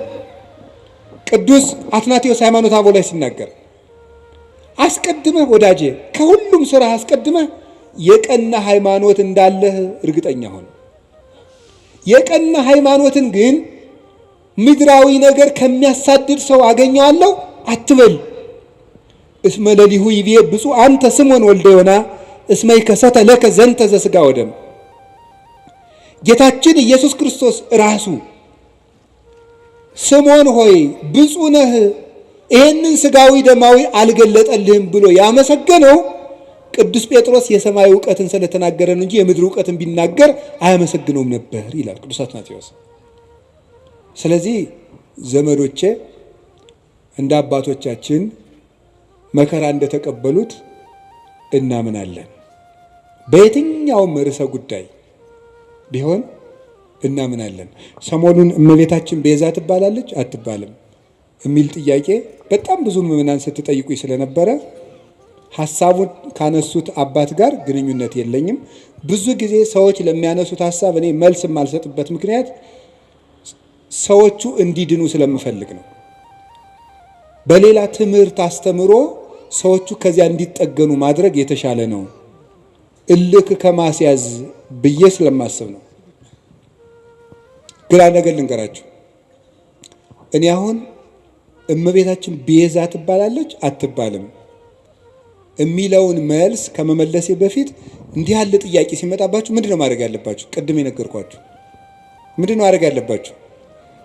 ቅዱስ አትናቴዎስ ሃይማኖተ አበው ላይ ሲናገር አስቀድመህ ወዳጄ ከሁሉም ስራ አስቀድመህ የቀና ሃይማኖት እንዳለህ እርግጠኛ ሆን። የቀና ሃይማኖትን ግን ምድራዊ ነገር ከሚያሳድድ ሰው አገኘዋለሁ አትበል። እስመ ለሊሁ ይቤ ብፁዕ አንተ ስምዖን ወልደ ዮና እስመ ይከሰተ ለከ ዘንተ ዘሥጋ ወደም። ጌታችን ኢየሱስ ክርስቶስ ራሱ ስምዖን ሆይ ብፁዕ ነህ ይህንን ስጋዊ ደማዊ አልገለጠልህም ብሎ ያመሰገነው ቅዱስ ጴጥሮስ የሰማይ እውቀትን ስለተናገረን እንጂ የምድር እውቀትን ቢናገር አያመሰግነውም ነበር ይላል ቅዱስ አትናቴዎስ። ስለዚህ ዘመዶቼ እንደ አባቶቻችን መከራ እንደተቀበሉት እናምናለን። በየትኛውም ርዕሰ ጉዳይ ቢሆን እናምናለን። ሰሞኑን እመቤታችን ቤዛ ትባላለች አትባልም የሚል ጥያቄ በጣም ብዙ ምዕመናን ስትጠይቁኝ ስለነበረ ሐሳቡን ካነሱት አባት ጋር ግንኙነት የለኝም። ብዙ ጊዜ ሰዎች ለሚያነሱት ሐሳብ እኔ መልስ የማልሰጥበት ምክንያት ሰዎቹ እንዲድኑ ስለምፈልግ ነው። በሌላ ትምህርት አስተምሮ ሰዎቹ ከዚያ እንዲጠገኑ ማድረግ የተሻለ ነው፣ እልክ ከማስያዝ ብዬ ስለማስብ ነው። ግራ ነገር ልንገራችሁ። እኔ አሁን እመቤታችን ቤዛ ትባላለች አትባልም የሚለውን መልስ ከመመለሴ በፊት እንዲህ ያለ ጥያቄ ሲመጣባችሁ ምንድነው ማድረግ ያለባችሁ? ቅድም የነገርኳችሁ ምንድነው ማድረግ ያለባችሁ?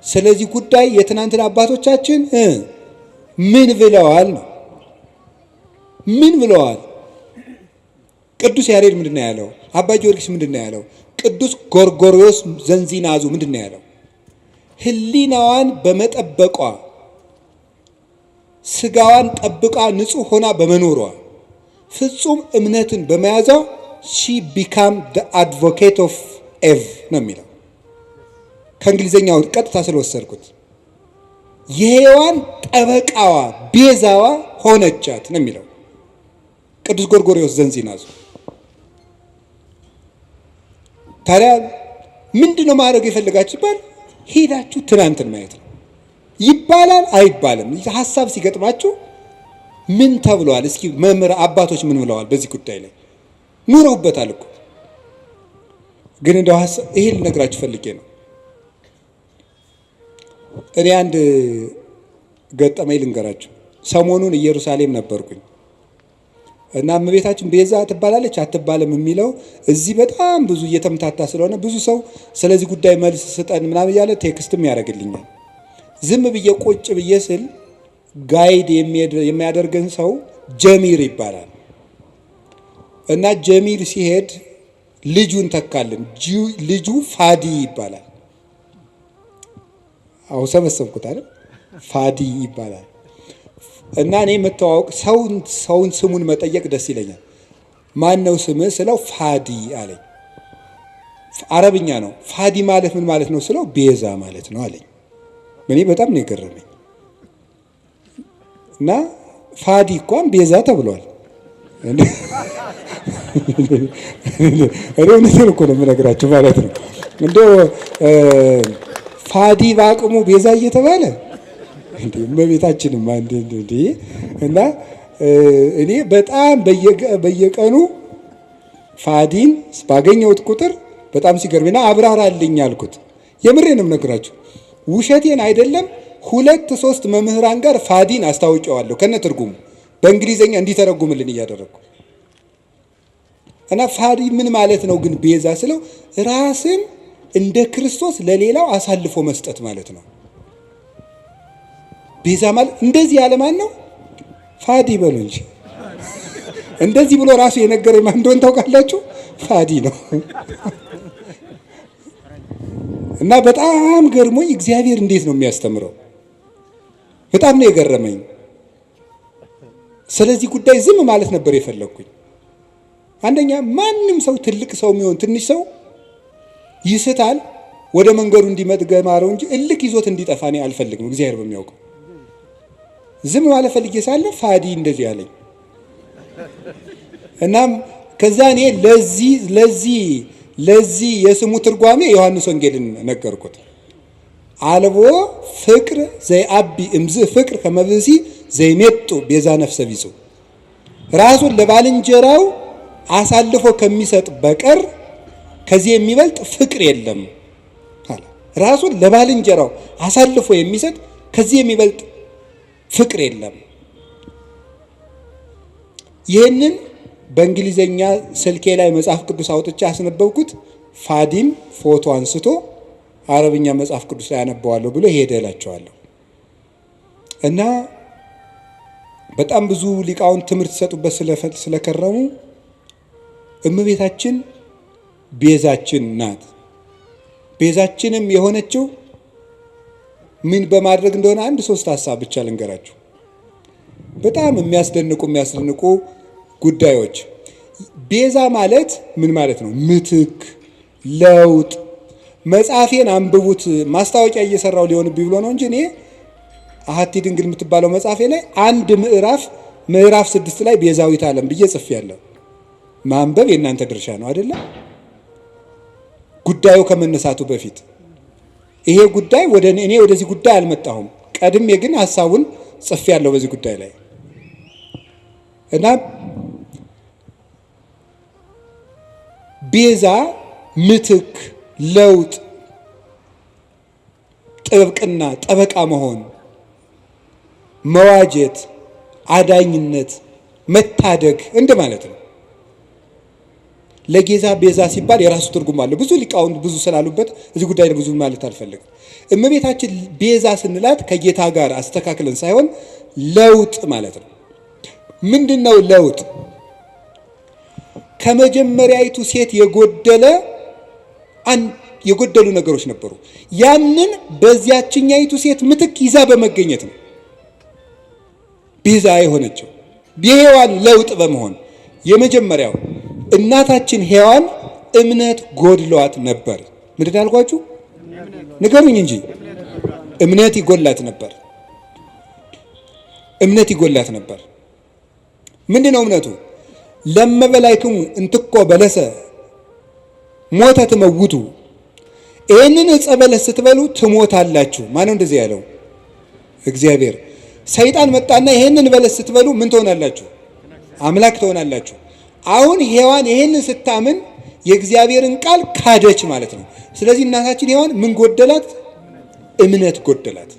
ስለዚህ ጉዳይ የትናንትና አባቶቻችን ምን ብለዋል ነው። ምን ብለዋል? ቅዱስ ያሬድ ምንድነው ያለው? አባ ጊዮርጊስ ምንድነው ያለው? ቅዱስ ጎርጎርዮስ ዘንዚናዙ ምንድነው ያለው? ሕሊናዋን በመጠበቋ ስጋዋን ጠብቃ ንጹህ ሆና በመኖሯ ፍጹም እምነትን በመያዟ she became the advocate of Eve ነው የሚለው። ከእንግሊዘኛው ቀጥታ ስለወሰድኩት የሔዋን ጠበቃዋ ቤዛዋ ሆነቻት ነው የሚለው ቅዱስ ጎርጎርዮስ ዘንዚናዙ። ታዲያ ምንድነው ማድረግ የፈለጋችሁ ይባል? ሄዳችሁ ትናንትን ማየት ነው። ይባላል አይባልም? ሐሳብ ሲገጥማችሁ ምን ተብሏል? እስኪ መምህር አባቶች ምን ብለዋል በዚህ ጉዳይ ላይ? ኑረውበታል እኮ። ግን እንደው ይሄ ልነግራችሁ ፈልጌ ነው። እኔ አንድ ገጠመኝ ልንገራችሁ። ሰሞኑን ኢየሩሳሌም ነበርኩኝ እና እመቤታችን ቤዛ ትባላለች አትባልም የሚለው እዚህ በጣም ብዙ እየተምታታ ስለሆነ ብዙ ሰው ስለዚህ ጉዳይ መልስ ስጠን ምናምን እያለ ቴክስትም ያደርግልኛል። ዝም ብዬ ቁጭ ብዬ ስል ጋይድ የሚያደርገን ሰው ጀሚር ይባላል እና ጀሚር ሲሄድ ልጁን ተካልን። ልጁ ፋዲ ይባላል። አው ሰበሰብኩት አይደል? ፋዲ ይባላል እና እኔ መተዋወቅ ሰውን ስሙን መጠየቅ ደስ ይለኛል። ማን ነው ስምህ ስለው ፋዲ አለኝ። አረብኛ ነው። ፋዲ ማለት ምን ማለት ነው ስለው ቤዛ ማለት ነው አለኝ። እኔ በጣም ነው የገረመኝ። እና ፋዲ እንኳን ቤዛ ተብሏል። እኔ እውነቴን እኮ ነው የምነግራችሁ ማለት ነው። እንደው ፋዲ በአቅሙ ቤዛ እየተባለ እመቤታችንም እንዴ! እና እኔ በጣም በየቀኑ ፋዲን ባገኘሁት ቁጥር በጣም ሲገርምና አብራራልኝ አልኩት። የምሬንም ነግራችሁ ውሸቴን አይደለም። 2-3 መምህራን ጋር ፋዲን አስታውቀዋለሁ ከነ ትርጉሙ በእንግሊዘኛ እንዲተረጉምልን እያደረግኩ እና ፋዲ ምን ማለት ነው ግን ቤዛ ስለው ራስን እንደ ክርስቶስ ለሌላው አሳልፎ መስጠት ማለት ነው። ቤዛ ማለት እንደዚህ ያለ ማን ነው? ፋዲ በሉ እንጂ እንደዚህ ብሎ ራሱ የነገረኝ ማን እንደሆነ ታውቃላችሁ? ፋዲ ነው። እና በጣም ገርሞኝ እግዚአብሔር እንዴት ነው የሚያስተምረው? በጣም ነው የገረመኝ። ስለዚህ ጉዳይ ዝም ማለት ነበር የፈለግኩኝ። አንደኛ ማንም ሰው ትልቅ ሰው የሚሆን ትንሽ ሰው ይስታል፣ ወደ መንገዱ እንዲመጥ ገማረው እንጂ እልክ ይዞት እንዲጠፋ እኔ አልፈልግም። እግዚአብሔር በሚያውቀው ዝም ማለት ፈልጌ ሳለ ፋዲ እንደዚህ አለኝ። እናም ከዛ እኔ ለዚህ የስሙ ትርጓሜ ዮሐንስ ወንጌልን ነገርኩት። አልቦ ፍቅር ዘይአቢ እምዝ ፍቅር ከመብሲ ዘይሜጡ ቤዛ ነፍሰ ቢጹ ራሱን ለባልንጀራው አሳልፎ ከሚሰጥ በቀር ከዚህ የሚበልጥ ፍቅር የለም አለ። ራሱን ለባልንጀራው አሳልፎ የሚሰጥ ከዚህ የሚበልጥ ፍቅር የለም። ይህንን በእንግሊዘኛ ስልኬ ላይ መጽሐፍ ቅዱስ አውጥቼ አስነበብኩት። ፋዲም ፎቶ አንስቶ አረብኛ መጽሐፍ ቅዱስ ላይ አነበዋለሁ ብሎ ሄደ እላቸዋለሁ። እና በጣም ብዙ ሊቃውንት ትምህርት ሲሰጡበት ስለከረሙ እመቤታችን ቤዛችን ናት። ቤዛችንም የሆነችው ምን በማድረግ እንደሆነ 1-3 ሀሳብ ብቻ ልንገራችሁ። በጣም የሚያስደንቁ ጉዳዮች። ቤዛ ማለት ምን ማለት ነው? ምትክ፣ ለውጥ። መጽሐፌን አንብቡት። ማስታወቂያ እየሰራው ሊሆንብኝ ብሎ ነው እንጂ እኔ አሐቲ ድንግል የምትባለው መጽሐፌ ላይ አንድ ምዕራፍ 6 ላይ ቤዛዊት ዓለም ብዬ ጽፌያለሁ። ማንበብ የእናንተ ድርሻ ነው አይደለም? ጉዳዩ ከመነሳቱ በፊት ይሄ ጉዳይ እኔ ወደዚህ ጉዳይ አልመጣሁም። ቀድሜ ግን ሐሳቡን ጽፌያለሁ በዚህ ጉዳይ ላይ እና ቤዛ ምትክ፣ ለውጥ፣ ጥብቅና፣ ጠበቃ መሆን፣ መዋጀት፣ አዳኝነት፣ መታደግ እንደማለት ነው። ለጌዛ ቤዛ ሲባል የራሱ ትርጉም አለው። ብዙ ሊቃውንት ብዙ ስላሉበት እዚህ ጉዳይ ላይ ብዙ ማለት አልፈልግም። እመቤታችን ቤዛ ስንላት ከጌታ ጋር አስተካክለን ሳይሆን ለውጥ ማለት ነው። ምንድነው ለውጥ? ከመጀመሪያይቱ ሴት የጎደሉ ነገሮች ነበሩ። ያንን በዚያችኛይቱ ሴት ምትክ ይዛ በመገኘት ነው ቤዛ የሆነችው። የሔዋን ለውጥ በመሆን የመጀመሪያው እናታችን ሔዋን እምነት ጎድሏት ነበር። ምንድን ያልኳችሁ ንገሩኝ እንጂ እምነት ይጎላት ነበር። ምንድነው እምነቱ? ለመበላይክሙ እንትኮ በለሰ ሞተ ትመውቱ፣ ይህንን ዕፀ በለስ ስትበሉ ትሞታላችሁ። ማነው እንደዚህ ያለው? እግዚአብሔር። ሰይጣን መጣና ይህንን በለስ ስትበሉ ምን ትሆናላችሁ? አምላክ ትሆናላችሁ። አሁን ሔዋን ይህንን ስታምን የእግዚአብሔርን ቃል ካደች ማለት ነው። ስለዚህ እናታችን ሔዋን ምን ጎደላት? እምነት ጎደላት።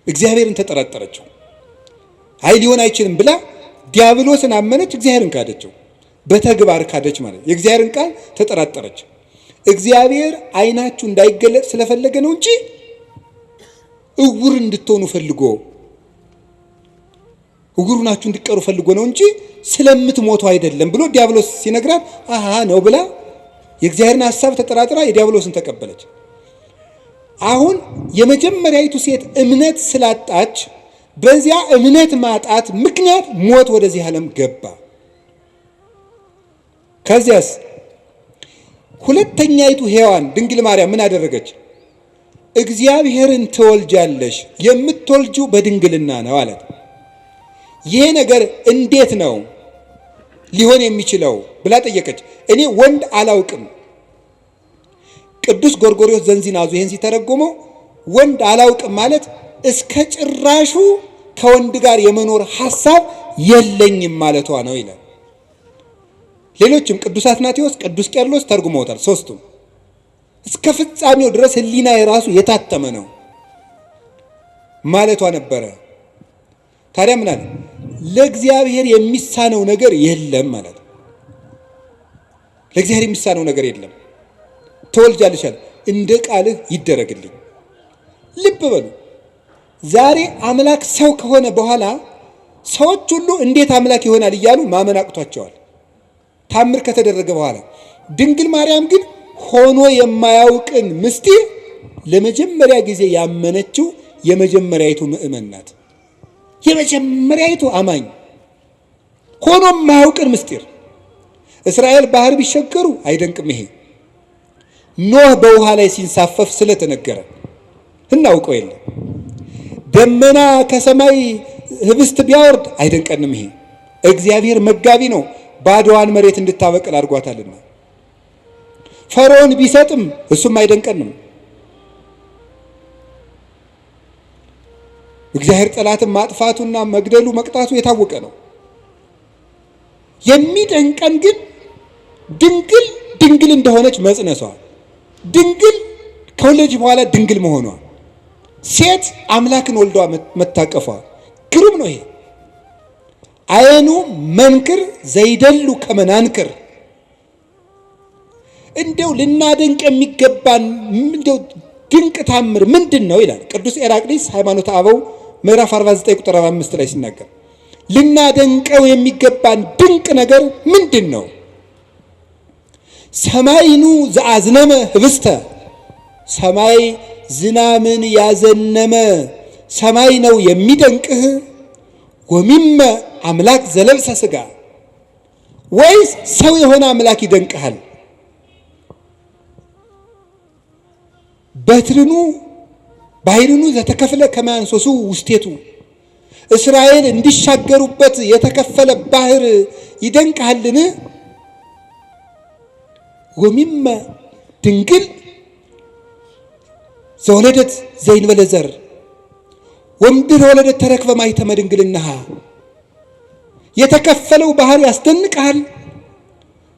እግዚአብሔርን ተጠራጠረችው። አይ ሊሆን አይችልም ብላ ዲያብሎስን አመነች፣ እግዚአብሔርን ካደችው። በተግባር ካደች ማለት የእግዚአብሔርን ቃል ተጠራጠረች። እግዚአብሔር ዓይናችሁ እንዳይገለጥ ስለፈለገ ነው እንጂ እውር እንድትሆኑ ፈልጎ እውር ናችሁ እንድትቀሩ ፈልጎ ነው እንጂ ስለምትሞቱ አይደለም ብሎ ዲያብሎስ ሲነግራት አሃ ነው ብላ የእግዚአብሔርን ሐሳብ ተጠራጥራ የዲያብሎስን ተቀበለች። አሁን የመጀመሪያይቱ ሴት እምነት ስላጣች በዚያ እምነት ማጣት ምክንያት ሞት ወደዚህ ዓለም ገባ። ከዚያስ ሁለተኛይቱ ሔዋን ድንግል ማርያም ምን አደረገች? እግዚአብሔርን ትወልጃለሽ፣ የምትወልጂው በድንግልና ነው አለት። ይሄ ነገር እንዴት ነው ሊሆን የሚችለው ብላ ጠየቀች። እኔ ወንድ አላውቅም። ቅዱስ ጎርጎርዮስ ዘንዚናዙ ይህን ሲተረጎመው ወንድ አላውቅም ማለት እስከ ጭራሹ ከወንድ ጋር የመኖር ሐሳብ የለኝም ማለቷ ነው ይላል። ሌሎችም ቅዱስ አትናቴዎስ፣ ቅዱስ ቄርሎስ ተርጉመውታል። ሶስቱም እስከ ፍጻሜው ድረስ ሕሊና የራሱ የታተመ ነው ማለቷ ነበረ። ታዲያ ምን አለ? ለእግዚአብሔር የሚሳነው ነገር የለም ማለት ነው። ለእግዚአብሔር የሚሳነው ነገር የለም። ትወልጃለሽ አለ፣ እንደ ቃልህ ይደረግልኝ። ልብ በሉ፣ ዛሬ አምላክ ሰው ከሆነ በኋላ ሰዎች ሁሉ እንዴት አምላክ ይሆናል እያሉ ማመን አቅቷቸዋል፣ ታምር ከተደረገ በኋላ። ድንግል ማርያም ግን ሆኖ የማያውቅን ምስጢር ለመጀመሪያ ጊዜ ያመነችው የመጀመሪያይቱ ምእመን ናት። የመጀመሪያይቱ አማኝ ሆኖ የማያውቅን ምስጢር። እስራኤል ባህር ቢሸገሩ አይደንቅም ይሄ። ኖህ በውሃ ላይ ሲንሳፈፍ ስለተነገረ እናውቀው የለም። ደመና ከሰማይ ህብስት ቢያወርድ አይደንቀንም ይሄ። እግዚአብሔር መጋቢ ነው፣ ባዶዋን መሬት እንድታበቅል አድርጓታልና። ፈርዖን ቢሰጥም እሱም አይደንቀንም። እግዚአብሔር ጠላትን ማጥፋቱና መግደሉ መቅጣቱ የታወቀ ነው። የሚደንቀን ግን ድንግል እንደሆነች መጽነሷ፣ ድንግል ከወለደች በኋላ ድንግል መሆኗ፣ ሴት አምላክን ወልዷ መታቀፏ ግሩም ነው ይሄ። አየኑ መንክር ዘይደሉ ከመናንክር። እንደው ልናደንቅ የሚገባን እንደው ድንቅ ታምር ምንድን ነው ይላል ቅዱስ ኤራቅሊስ ሃይማኖተ አበው ምዕራፍ 49 ቁጥር 45 ላይ ሲናገር፣ ልናደንቀው የሚገባን ድንቅ ነገር ምንድን ነው? ሰማይኑ ዘአዝነመ ህብስተ፣ ሰማይ ዝናምን ያዘነመ ሰማይ ነው የሚደንቅህ? ወሚመ አምላክ ዘለብሰ ሥጋ፣ ወይስ ሰው የሆነ አምላክ ይደንቅሃል? በትርኑ ባሕርኑ ዘተከፍለ ከማንሶሱ ውስቴቱ፣ እስራኤል እንዲሻገሩበት የተከፈለ ባህር ይደንቅሃልን? ወሚመ ድንግል ዘወለደት ዘይንበለ ዘር ወምድር ወለደት ተረክበ ማኅተመ ድንግልናሃ፣ የተከፈለው ባህር ያስደንቅሃል?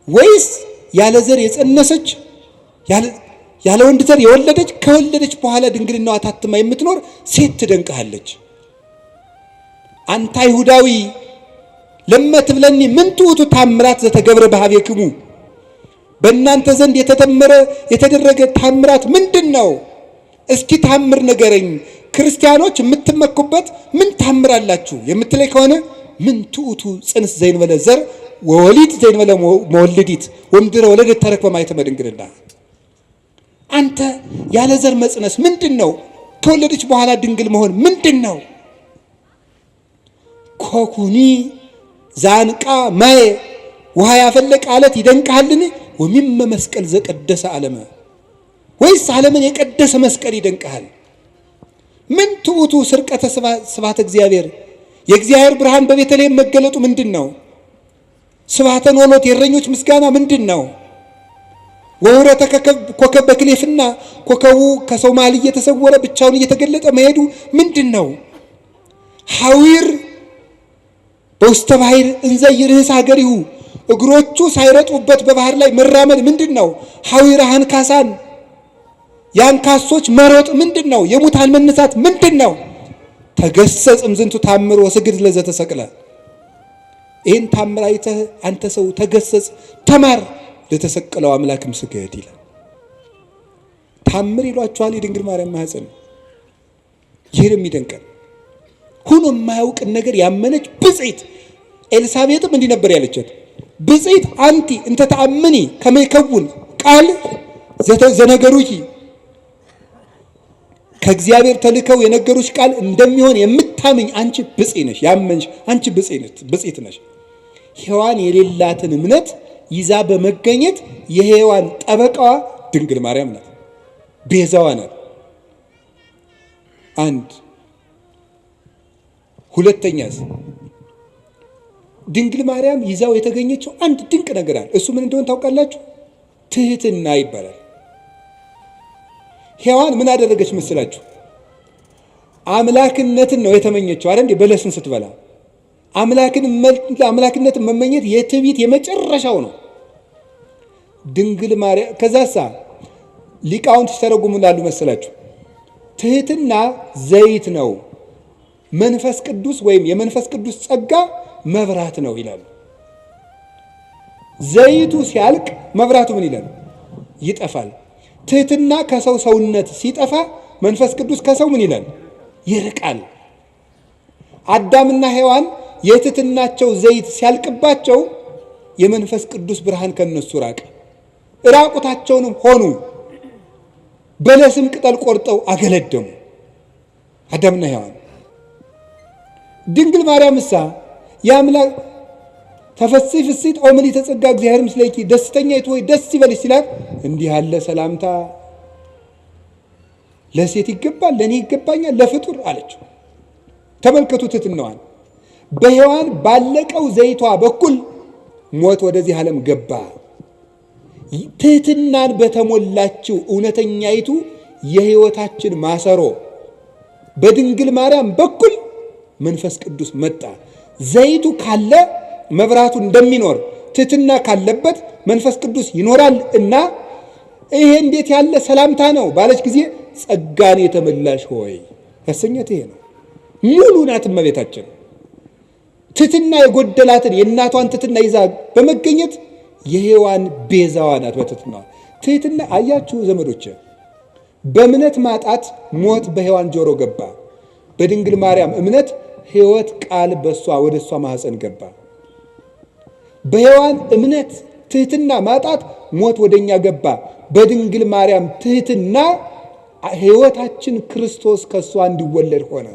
ወይስ ያለ ዘር የጸነሰች ያለ ወንድ ዘር የወለደች ከወለደች በኋላ ድንግልናዋ ታትማ የምትኖር ሴት ትደንቅሃለች? አንተ አይሁዳዊ ለመትብለኒ ምን ትዑቱ ታምራት ዘተገብረ በኀቤክሙ፣ በእናንተ ዘንድ የተደረገ ታምራት ምንድን ነው? እስኪ ታምር ንገረኝ። ክርስቲያኖች የምትመኩበት ምን ታምራላችሁ የምትለይ ከሆነ ምን ትዑቱ ጽንስ ዘይንበለ ዘር ወወሊድ ዘይንበለ መወልዲት ወምድረ ወለደት ተረክበ ማኅተመ ድንግልና። አንተ ያለ ዘር መጽነስ ምንድን ነው? ከወለደች በኋላ ድንግል መሆን ምንድን ነው? ኮኩኒ ዛንቃ ማየ፣ ውሃ ያፈለቀ አለት ይደንቅሃልን? ወሚመ መስቀል ዘቀደሰ ዓለመ፣ ወይስ ዓለምን የቀደሰ መስቀል ይደንቅሃል? ምን ትዑቱ ስርቀተ ስብሐተ እግዚአብሔር፣ የእግዚአብሔር ብርሃን በቤተልሔም መገለጡ ምንድን ነው? ስብሐተ ኖሎት የእረኞች ምስጋና ምንድን ነው? ወኅብረተ ኮከብ በክሌፍና ኮከቡ ከሰው መሃል እየተሰወረ ብቻውን እየተገለጠ መሄዱ ምንድን ነው? ሐዊር በውስተ ባሕር እንዘ ይርህስ ሀገሪሁ፣ እግሮቹ ሳይረጡበት በባህር ላይ መራመድ ምንድን ነው? ሐዊረ አንካሳን፣ የአንካሶች መሮጥ ምንድን ነው? የሙታን መነሳት ምንድን ነው? ተገሰጽ እምዝንቱ ታምር ወስግድ ለዘተሰቅለ፣ ይህን ታምር አይተህ አንተ ሰው ተገሰጽ፣ ተማር፣ ለተሰቀለው አምላክም ስገድ ይላል። ታምር ይሏቸዋል የድንግል ማርያም ማኅፀን። ይህን የሚደንቀን ሁኖ የማያውቅን ነገር ያመነች ብፅዕት ኤልሳቤጥም እንዲህ ነበር ያለቻት፣ ብፅዕት አንቲ እንተ ተአምኒ ከመ ይከውን ቃል ዘነገሩኪ፣ ከእግዚአብሔር ተልከው የነገሩሽ ቃል እንደሚሆን የምታምኝ አንቺ ብፅዕት ነሽ። ያመንሽ አንቺ ብፅዕት ነሽ። ሔዋን የሌላትን እምነት ይዛ በመገኘት የሔዋን ጠበቃዋ ድንግል ማርያም ናት፣ ቤዛዋ ናት። አንድ ሁለተኛስ ድንግል ማርያም ይዛው የተገኘችው አንድ ድንቅ ነገር አለ። እሱ ምን እንደሆነ ታውቃላችሁ? ትህትና ይባላል። ሔዋን ምን አደረገች መስላችሁ? አምላክነትን ነው የተመኘችው አይደል? በለስን ስትበላ አምላክነትን መመኘት የትዕቢት የመጨረሻው ነው። ድንግል ማርያም ከዛሳ ሊቃውንት ሲተረጉሙ እንዳሉ መሰላችሁ ትህትና ዘይት ነው፣ መንፈስ ቅዱስ ወይም የመንፈስ ቅዱስ ጸጋ መብራት ነው ይላሉ። ዘይቱ ሲያልቅ መብራቱ ምን ይላል? ይጠፋል። ትህትና ከሰው ሰውነት ሲጠፋ መንፈስ ቅዱስ ከሰው ምን ይላል? ይርቃል። አዳምና ሔዋን የትህትናቸው ዘይት ሲያልቅባቸው የመንፈስ ቅዱስ ብርሃን ከነሱ ራቀ። ራቁታቸውንም ሆኑ። በለስም ቅጠል ቆርጠው አገለደሙ አዳምና ሔዋን። ድንግል ማርያምሳ የአምላክ ተፈሥሒ ፍሥሕት ኦ ምልዕተ ጸጋ እግዚአብሔር ምስሌኪ ደስተኛይቱ ሆይ ደስ ይበልሽ ሲላት እንዲህ ያለ ሰላምታ ለሴት ይገባል፣ ለእኔ ይገባኛል፣ ለፍጡር አለችው። ተመልከቱ ትሕትናዋን። በሔዋን ባለቀው ዘይቷ በኩል ሞት ወደዚህ ዓለም ገባ። ትሕትናን በተሞላችው እውነተኛይቱ የሕይወታችን ማሰሮ በድንግል ማርያም በኩል መንፈስ ቅዱስ መጣ። ዘይቱ ካለ መብራቱ እንደሚኖር ትሕትና ካለበት መንፈስ ቅዱስ ይኖራል እና ይሄ እንዴት ያለ ሰላምታ ነው ባለች ጊዜ ጸጋን የተመላሽ ሆይ ያሰኘት ይሄ ነው። ሙሉ ናት እመቤታችን። ትሕትና የጎደላትን የእናቷን ትሕትና ይዛ በመገኘት የሔዋን ቤዛዋ ናት። በትሕትና ትሕትና አያችሁ ዘመዶች፣ በእምነት ማጣት ሞት በሔዋን ጆሮ ገባ። በድንግል ማርያም እምነት ሕይወት ቃል በሷ ወደ እሷ ማህፀን ገባ። በሔዋን እምነት ትሕትና ማጣት ሞት ወደኛ ገባ። በድንግል ማርያም ትሕትና ሕይወታችን ክርስቶስ ከሷ እንዲወለድ ሆነ።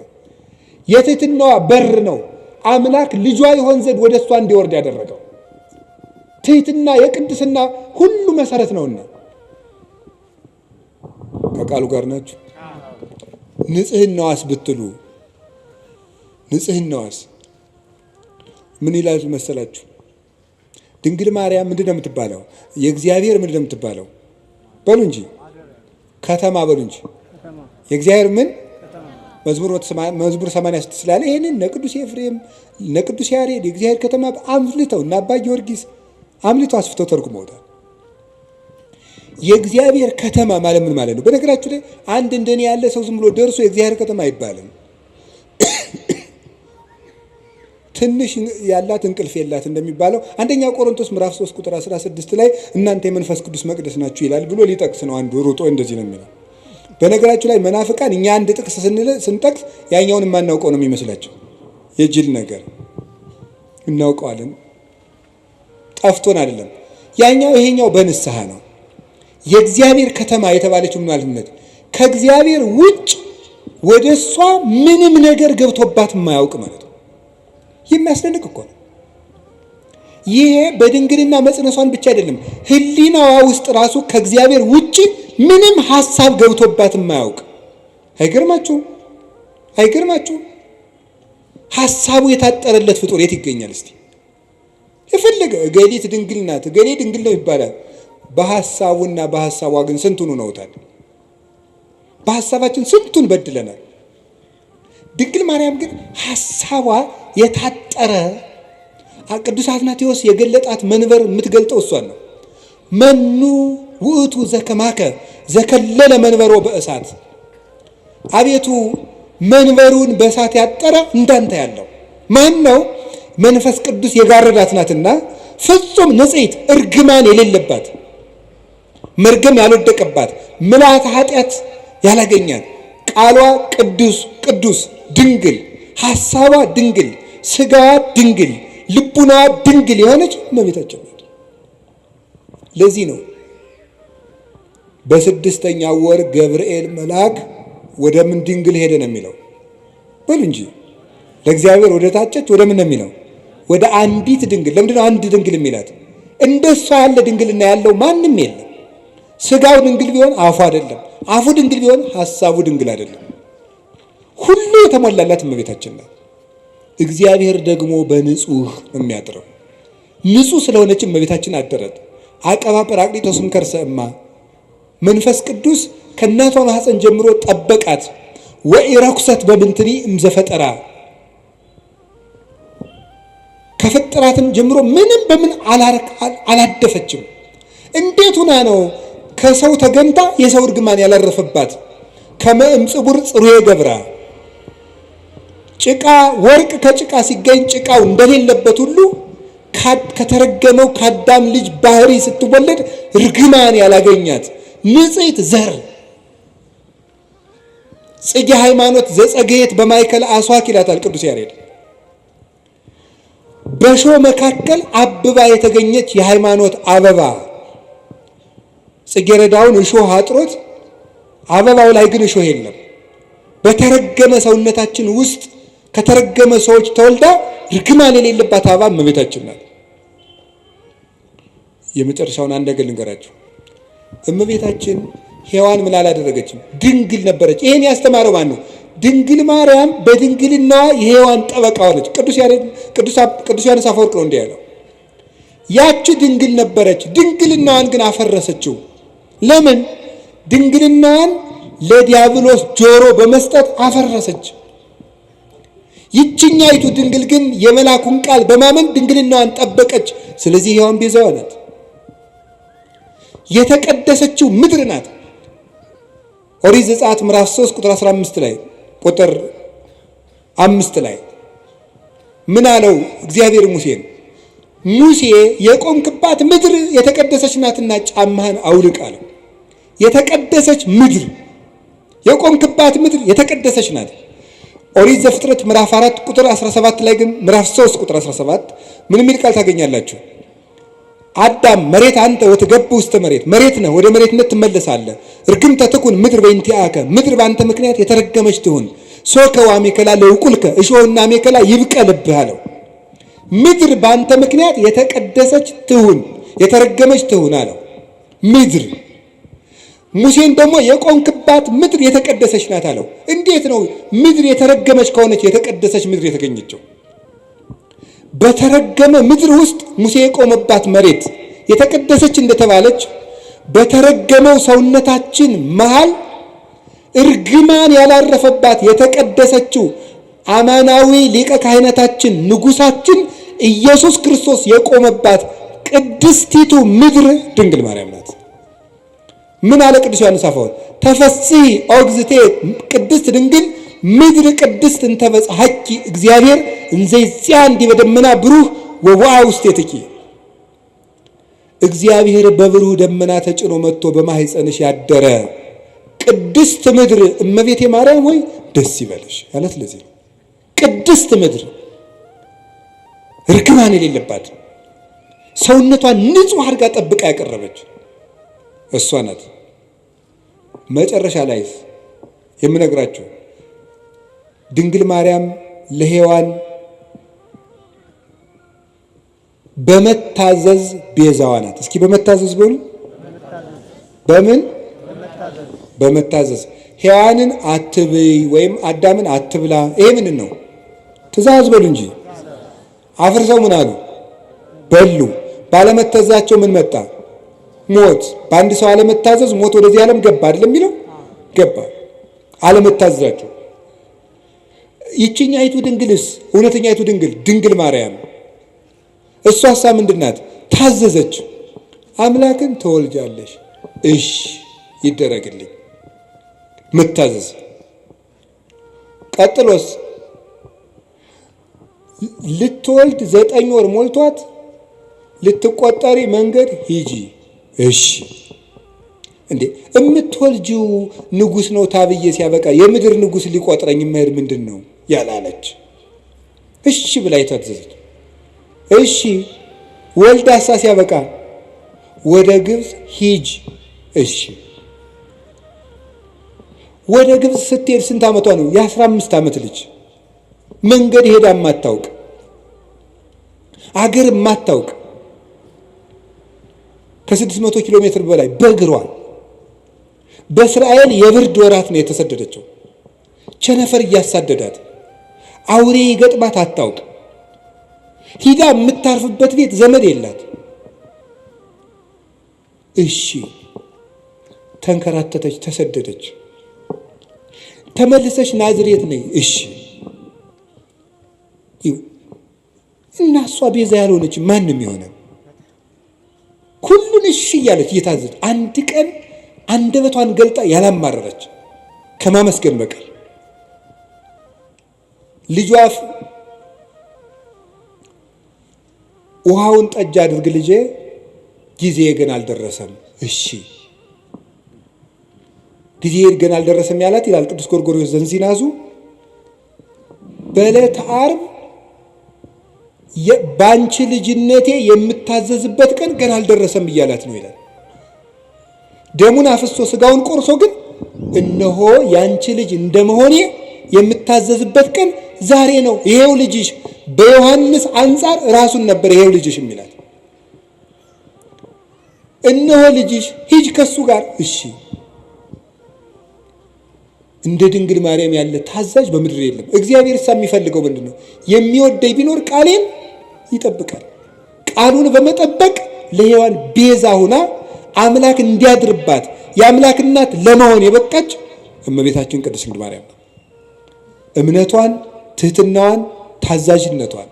የትሕትናዋ በር ነው አምላክ ልጇ ይሆን ዘንድ ወደ እሷ እንዲወርድ ያደረገው። ትሕትና የቅድስና ሁሉ መሰረት ነውና ከቃሉ ጋር ናችሁ። ንጽሕናዋስ ብትሉ ንጽሕናዋስ ምን ይላል መሰላችሁ? ድንግል ማርያም ምንድን ነው የምትባለው? የእግዚአብሔር ምንድን ነው የምትባለው? በሉ እንጂ ከተማ በሉ እንጂ የእግዚአብሔር ምን መዝሙር 86 ስላለ ይህንን ነቅዱስ ኤፍሬም ነቅዱስ ያሬድ የእግዚአብሔር ከተማ አምልተው እና አባ ጊዮርጊስ አምልተው አስፍተው ተርጉመውታል። የእግዚአብሔር ከተማ ማለት ምን ማለት ነው? በነገራችሁ ላይ አንድ እንደኔ ያለ ሰው ዝም ብሎ ደርሶ የእግዚአብሔር ከተማ አይባልም። ትንሽ ያላት እንቅልፍ የላት እንደሚባለው አንደኛ ቆሮንቶስ ምዕራፍ 3 ቁጥር 16 ላይ እናንተ የመንፈስ ቅዱስ መቅደስ ናችሁ ይላል ብሎ ሊጠቅስ ነው። አንዱ ሩጦ እንደዚህ ነው የሚለው። በነገራችሁ ላይ መናፍቃን እኛ አንድ ጥቅስ ስንጠቅስ ያኛውን የማናውቀው ነው የሚመስላቸው። የጅል ነገር እናውቀዋለን፣ ጠፍቶን አይደለም። ያኛው ይሄኛው በንስሐ ነው። የእግዚአብሔር ከተማ የተባለችው ማለት ከእግዚአብሔር ውጭ ወደ እሷ ምንም ነገር ገብቶባት የማያውቅ ማለት ነው። የሚያስደንቅ እኮ ነው። ይሄ በድንግልና መጽነሷን ብቻ አይደለም፣ ሕሊናዋ ውስጥ ራሱ ከእግዚአብሔር ውጭ ምንም ሐሳብ ገብቶባት የማያውቅ። አይገርማችሁም? አይገርማችሁም? ሐሳቡ የታጠረለት ፍጡር የት ይገኛል? እስቲ የፈለገ እገሊት ድንግል ናት እገሌ ድንግል ነው ይባላል። በሐሳቡና በሐሳቧ ግን ስንቱን ነውታል። በሐሳባችን ስንቱን በድለናል። ድንግል ማርያም ግን ሐሳቧ የታጠረ ቅዱስ አትናቴዎስ የገለጣት መንበር የምትገልጠው እሷን ነው። መኑ ውእቱ ዘከማከ ዘከለለ መንበሮ በእሳት፣ አቤቱ መንበሩን በእሳት ያጠረ እንዳንተ ያለው ማን ነው? መንፈስ ቅዱስ የጋረዳት ናትና ፍጹም ንጽሕት እርግማን የሌለባት መርገም ያልወደቀባት ምልዓተ ኃጢአት ያላገኛት ቃሏ ቅዱስ ቅዱስ ድንግል ሐሳቧ ድንግል ሥጋዋ ድንግል ልቡናዋ ድንግል የሆነች እመቤታችን ናት። ለዚህ ነው በስድስተኛው ወር ገብርኤል መልአክ ወደ ምን ድንግል ሄደ ነው የሚለው። በሉ እንጂ ለእግዚአብሔር ወደ ታጨች ወደ ምን ነው የሚለው? ወደ አንዲት ድንግል። ለምንድን ነው አንድ ድንግል የሚላት? እንደሷ ያለ ድንግልና ያለው ማንም የለም። ሥጋው ድንግል ቢሆን አፉ አይደለም፣ አፉ ድንግል ቢሆን ሐሳቡ ድንግል አይደለም። ሁሉ የተሞላላት እመቤታችን ናት። እግዚአብሔር ደግሞ በንጹህ የሚያድረው ንጹህ ስለሆነች እመቤታችን አደረት። አቀባ ጰራቅሊጦስም ከርሰ እማ መንፈስ ቅዱስ ከእናቷ ማኅፀን ጀምሮ ጠበቃት። ወኢረኩሰት በምንትኒ እምዘፈጠራ ከፈጠራትም ጀምሮ ምንም በምን አላደፈችም። እንዴት ሆና ነው ከሰው ተገንታ የሰው እርግማን ያላረፈባት? ከመእምጽቡር ጽሩየ ገብራ ጭቃ ወርቅ ከጭቃ ሲገኝ ጭቃው እንደሌለበት ሁሉ ከተረገመው ከአዳም ልጅ ባህሪ ስትወለድ ርግማን ያላገኛት ንጽሕት ዘር ጽጌ ሃይማኖት ዘጸገየት በማይከል አስዋክ ይላታል ቅዱስ ያሬድ። በእሾህ መካከል አብባ የተገኘች የሃይማኖት አበባ። ጽጌረዳውን እሾህ አጥሮት አበባው ላይ ግን እሾህ የለም። በተረገመ ሰውነታችን ውስጥ ከተረገመ ሰዎች ተወልዳ ርግማን የሌለባት አበባ እመቤታችን ናት። የመጨረሻውን አንድ ነገር ልንገራችሁ። እመቤታችን ሔዋን ምን አላደረገችም? ድንግል ነበረች። ይሄን ያስተማረው ማን ነው? ድንግል ማርያም በድንግልናዋ የሔዋን ጠበቃ ሆነች። ቅዱስ ዮሐንስ አፈወርቅ ነው እንዲህ ያለው። ያቺ ድንግል ነበረች፣ ድንግልናዋን ግን አፈረሰችው። ለምን? ድንግልናዋን ለዲያብሎስ ጆሮ በመስጠት አፈረሰች። ይችኛይቱ ድንግል ግን የመላኩን ቃል በማመን ድንግልናዋን ጠበቀች። ስለዚህ ሔዋን ቤዛዋ ናት። የተቀደሰችው ምድር ናት። ኦሪት ዘጸአት ምዕራፍ 3 ቁጥር 15 ላይ ቁጥር 5 ላይ ምን አለው እግዚአብሔር ሙሴን? ሙሴ የቆምክባት ምድር የተቀደሰች ናትና ጫማህን አውልቅ አለው። የተቀደሰች ምድር፣ የቆምክባት ምድር የተቀደሰች ናት። ኦሪት ዘፍጥረት ምዕራፍ 4 ቁጥር 17 ላይ ግን ምዕራፍ 3 ቁጥር 17 ምን የሚል ቃል ታገኛላችሁ? አዳም መሬት አንተ ወትገብ ውስተ መሬት፣ መሬት ነህ ወደ መሬትነት ትመለሳለህ። እርግምተ ትኩን ምድር በእንቲአከ፣ ምድር በአንተ ምክንያት የተረገመች ትሁን። ሶከ ወአሜከላ ለውቁልከ፣ እሾህና አሜከላ ይብቀልብህ አለው። ምድር በአንተ ምክንያት የተቀደሰች ትሁን፣ የተረገመች ትሁን አለው። ምድር ሙሴን ደግሞ የቆምክባት ምድር የተቀደሰች ናት አለው። እንዴት ነው ምድር የተረገመች ከሆነች የተቀደሰች ምድር የተገኘችው? በተረገመ ምድር ውስጥ ሙሴ የቆመባት መሬት የተቀደሰች እንደተባለች በተረገመው ሰውነታችን መሃል እርግማን ያላረፈባት የተቀደሰችው አማናዊ ሊቀ ካህናታችን ንጉሳችን ኢየሱስ ክርስቶስ የቆመባት ቅድስቲቱ ምድር ድንግል ማርያም ናት። ምን አለ ቅዱስ ዮሐንስ አፈወርቅ? ተፈሥሒ ኦግዝቴ ቅድስት ድንግል ምድር ቅድስት እንተበጽሐኪ እግዚአብሔር እንዘይዚያ እንዲህ በደመና ብሩህ ወውአ ውስቴትኪ። እግዚአብሔር በብሩህ ደመና ተጭኖ መጥቶ በማኅፀንሽ ያደረ ቅድስት ምድር እመቤቴ ማርያም ሆይ ደስ ይበልሽ ማለት ለዚህ ነው። ቅድስት ምድር ርግማን የሌለባት ሰውነቷን ንጹሕ አድርጋ ጠብቃ ያቀረበች እሷ ናት። መጨረሻ ላይ የምነግራችሁ ድንግል ማርያም ለሔዋን በመታዘዝ ቤዛዋ ናት። እስኪ በመታዘዝ በሉ። በምን? በመታዘዝ። ሔዋንን አትብይ ወይም አዳምን አትብላ፣ ይሄ ምንድን ነው? ትእዛዝ በሉ እንጂ። አፍርሰው ምን አሉ? በሉ። ባለመታዘዛቸው ምን መጣ? ሞት። በአንድ ሰው አለመታዘዝ ሞት ወደዚህ ዓለም ገባ አይደለም የሚለው? ገባ። አለመታዘዛቸው። ይችኛይቱ ድንግልስ እውነተኛይቱ ድንግል ድንግል ማርያም እሷሳ ምንድናት? ታዘዘች። አምላክን ተወልጃለሽ፣ እሺ ይደረግልኝ። መታዘዝ። ቀጥሎስ ልትወልድ 9 ወር ሞልቷት ልትቆጠሪ መንገድ ሂጂ፣ እሺ። እንዴ እምትወልጂው ንጉሥ ነው ታብዬ ሲያበቃ የምድር ንጉሥ ሊቆጥረኝ መሄድ ምንድን ነው ያላለች? እሺ ብላ የታዘዘች። እሺ ወልዳሳ ሲያበቃ ወደ ግብፅ ሂጅ፣ እሺ። ወደ ግብፅ ስትሄድ ስንት ዓመቷ ነው? የ15 ዓመት ልጅ መንገድ ሄዳ የማታውቅ አገር የማታውቅ ከ600 ኪሎ ሜትር በላይ በእግሯ በእስራኤል የብርድ ወራት ነው የተሰደደችው። ቸነፈር እያሳደዳት አውሬ ገጥማት አታውቅ። ሂዳ የምታርፍበት ቤት ዘመድ የላት። እሺ ተንከራተተች፣ ተሰደደች። ተመልሰሽ ናዝሬት ነይ። እሺ እና እሷ ቤዛ ያልሆነች ማንም የሆነ ሁሉን እሺ እያለች እየታዘዘች አንድ ቀን አንደበቷን ገልጣ ያላማረረች ከማመስገን በቀር ልጇ ውሃውን ጠጅ አድርግ ልጄ፣ ጊዜ ግን አልደረሰም። እሺ ጊዜ ግን አልደረሰም ያላት ይላል ቅዱስ ጎርጎርዮስ ዘንዚናዙ በዕለተ ዓርብ ባንቺ ልጅነቴ የምታዘዝበት ቀን ገና አልደረሰም እያላት ነው ይላል። ደሙን አፍሶ ስጋውን ቆርሶ ግን እነሆ ያንቺ ልጅ እንደመሆኔ የምታዘዝበት ቀን ዛሬ ነው፣ ይሄው ልጅሽ። በዮሐንስ አንጻር ራሱን ነበር ይሄው ልጅሽ የሚላት። እነሆ ልጅሽ ሂጅ ከሱ ጋር። እሺ እንደ ድንግል ማርያም ያለ ታዛዥ በምድር የለም። እግዚአብሔር የሚፈልገው ምንድን ነው? የሚወደኝ ቢኖር ቃሌን ይጠብቃል። ቃሉን በመጠበቅ ለሔዋን ቤዛ ሆና አምላክ እንዲያድርባት የአምላክ እናት ለመሆን የበቃች እመቤታችን ቅድስት ድንግል ማርያም ነው። እምነቷን፣ ትህትናዋን፣ ታዛዥነቷን፣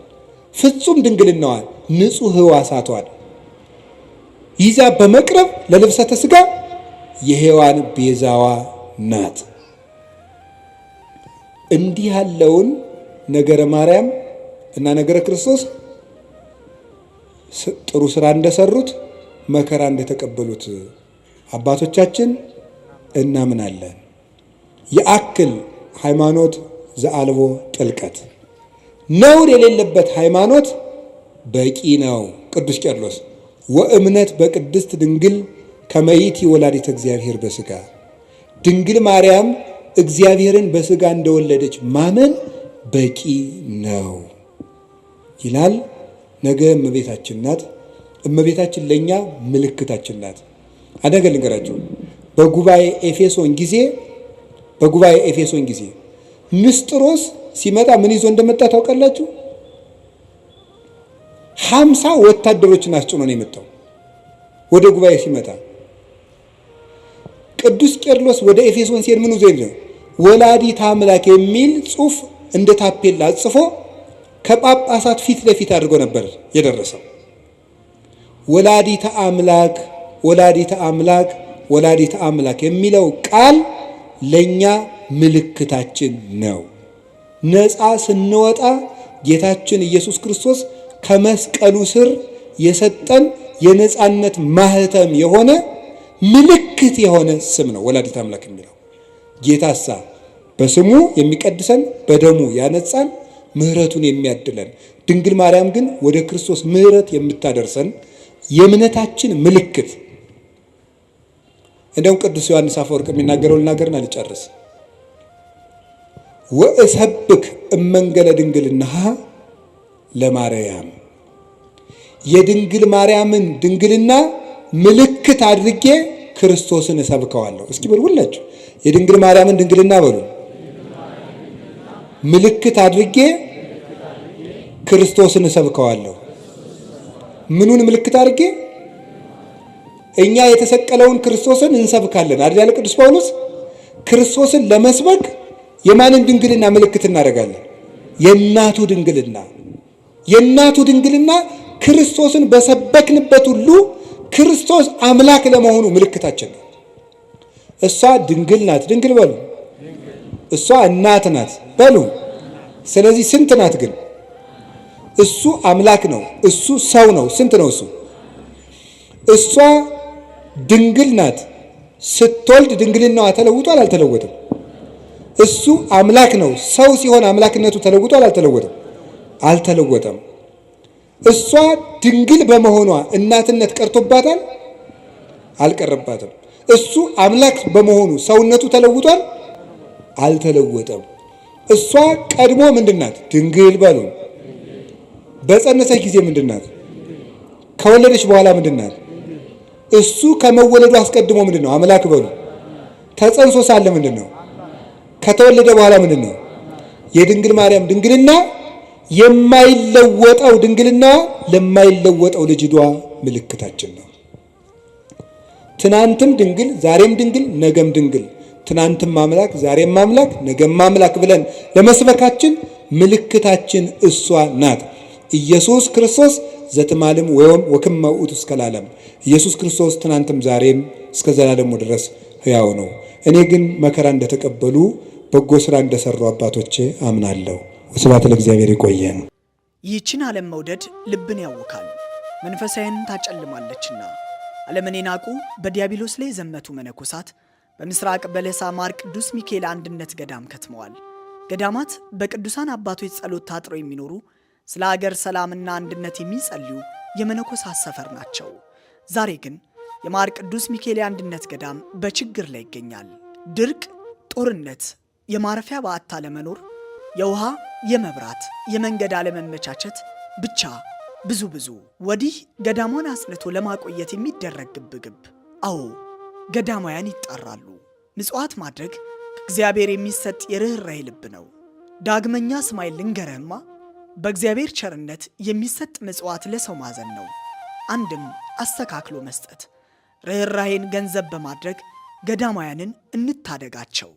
ፍጹም ድንግልናዋን፣ ንጹሕ ሕዋሳቷን ይዛ በመቅረብ ለልብሰተ ሥጋ የሔዋን ቤዛዋ ናት። እንዲህ ያለውን ነገረ ማርያም እና ነገረ ክርስቶስ ጥሩ ስራ እንደሰሩት መከራ እንደተቀበሉት አባቶቻችን እናምናለን። የአክል ሃይማኖት ዘአልቦ ጥልቀት፣ ነውር የሌለበት ሃይማኖት በቂ ነው። ቅዱስ ቄርሎስ ወእምነት በቅድስት ድንግል ከመይእቲ ወላዲተ እግዚአብሔር በሥጋ፣ ድንግል ማርያም እግዚአብሔርን በሥጋ እንደወለደች ማመን በቂ ነው ይላል። ነገ እመቤታችን ናት። እመቤታችን ለእኛ ምልክታችን ናት። አደገ ልንገራችሁ። በጉባኤ ኤፌሶን ጊዜ ንስጥሮስ ሲመጣ ምን ይዞ እንደመጣ ታውቃላችሁ? 50 ወታደሮችን አስጭኖ ነው የመጣው። ወደ ጉባኤ ሲመጣ ቅዱስ ቄርሎስ ወደ ኤፌሶን ሲሄድ ምን ይዞ ነው? ወላዲተ አምላክ የሚል ጽሑፍ እንደ ታፔላ ጽፎ ከጳጳሳት ፊት ለፊት አድርጎ ነበር የደረሰው። ወላዲተ አምላክ ወላዲተ አምላክ ወላዲተ አምላክ የሚለው ቃል ለኛ ምልክታችን ነው። ነፃ ስንወጣ ጌታችን ኢየሱስ ክርስቶስ ከመስቀሉ ስር የሰጠን የነፃነት ማህተም የሆነ ምልክት የሆነ ስም ነው ወላዲተ አምላክ የሚለው። ጌታሳ በስሙ የሚቀድሰን በደሙ ያነጻን ምሕረቱን የሚያድለን፣ ድንግል ማርያም ግን ወደ ክርስቶስ ምሕረት የምታደርሰን የእምነታችን ምልክት። እንደውም ቅዱስ ዮሐንስ አፈወርቅ የሚናገረው ልናገርና ልጨርስ። ወእሰብክ እመንገለ ድንግልናሃ ለማርያም፣ የድንግል ማርያምን ድንግልና ምልክት አድርጌ ክርስቶስን እሰብከዋለሁ። እስኪ በሉ ሁላችሁ የድንግል ማርያምን ድንግልና በሉ። ምልክት አድርጌ ክርስቶስን እሰብከዋለሁ። ምኑን ምልክት አድርጌ? እኛ የተሰቀለውን ክርስቶስን እንሰብካለን አይደል ያለ ቅዱስ ጳውሎስ። ክርስቶስን ለመስበክ የማንን ድንግልና ምልክት እናደርጋለን? የእናቱ ድንግልና። የእናቱ ድንግልና ክርስቶስን በሰበክንበት ሁሉ ክርስቶስ አምላክ ለመሆኑ ምልክታችን ነው። እሷ ድንግል ናት፣ ድንግል በሉ። እሷ እናት ናት በሉ። ስለዚህ ስንት ናት ግን? እሱ አምላክ ነው፣ እሱ ሰው ነው። ስንት ነው እሱ? እሷ ድንግል ናት። ስትወልድ ድንግልናዋ ተለውጧል አልተለወጠም? እሱ አምላክ ነው። ሰው ሲሆን አምላክነቱ ተለውጧል አልተለወጠም? አልተለወጠም። እሷ ድንግል በመሆኗ እናትነት ቀርቶባታል አልቀረባትም? እሱ አምላክ በመሆኑ ሰውነቱ ተለውጧል አልተለወጠም? እሷ ቀድሞ ምንድናት? ድንግል በሉ። በጸነሰች ጊዜ ምንድናት? ከወለደች በኋላ ምንድናት? እሱ ከመወለዱ አስቀድሞ ምንድነው? አምላክ በሉ። ተጸንሶ ሳለ ምንድነው? ከተወለደ በኋላ ምንድነው? የድንግል ማርያም ድንግልና የማይለወጠው ድንግልና ለማይለወጠው ልጅዷ ምልክታችን ነው። ትናንትም ድንግል፣ ዛሬም ድንግል፣ ነገም ድንግል፣ ትናንትም አምላክ ዛሬም አምላክ ነገም አምላክ ብለን ለመስበካችን ምልክታችን እሷ ናት። ኢየሱስ ክርስቶስ ዘትማልም ወክመ ውእቱ እስከ ለዓለም። ኢየሱስ ክርስቶስ ትናንትም ዛሬም እስከ ዘላለሙ ድረስ ሕያው ነው። እኔ ግን መከራ እንደተቀበሉ በጎ ሥራ እንደሰሩ አባቶቼ አምናለሁ። ወስብሐት ለእግዚአብሔር። ይቆየን። ይህችን ዓለም መውደድ ልብን ያውካል፣ መንፈሳዊን ታጨልማለችና። ዓለምን የናቁ በዲያብሎስ ላይ የዘመቱ መነኮሳት በምስራቅ በለሳ ማር ቅዱስ ሚካኤል አንድነት ገዳም ከትመዋል። ገዳማት በቅዱሳን አባቶች ጸሎት ታጥረው የሚኖሩ ስለ አገር ሰላምና አንድነት የሚጸልዩ የመነኮሳት ሰፈር ናቸው። ዛሬ ግን የማር ቅዱስ ሚካኤል አንድነት ገዳም በችግር ላይ ይገኛል። ድርቅ፣ ጦርነት፣ የማረፊያ በዓታ ለመኖር፣ የውሃ፣ የመብራት፣ የመንገድ አለመመቻቸት፣ ብቻ ብዙ ወዲህ ገዳሟን አጽንቶ ለማቆየት የሚደረግ ግብግብ። አዎ ገዳማውያን ይጣራሉ። ምጽዋት ማድረግ ከእግዚአብሔር የሚሰጥ የርኅራኄ ልብ ነው። ዳግመኛ ስማይ ልንገርህማ፣ በእግዚአብሔር ቸርነት የሚሰጥ ምጽዋት ለሰው ማዘን ነው። አንድም አስተካክሎ መስጠት። ርኅራኄን ገንዘብ በማድረግ ገዳማውያንን እንታደጋቸው።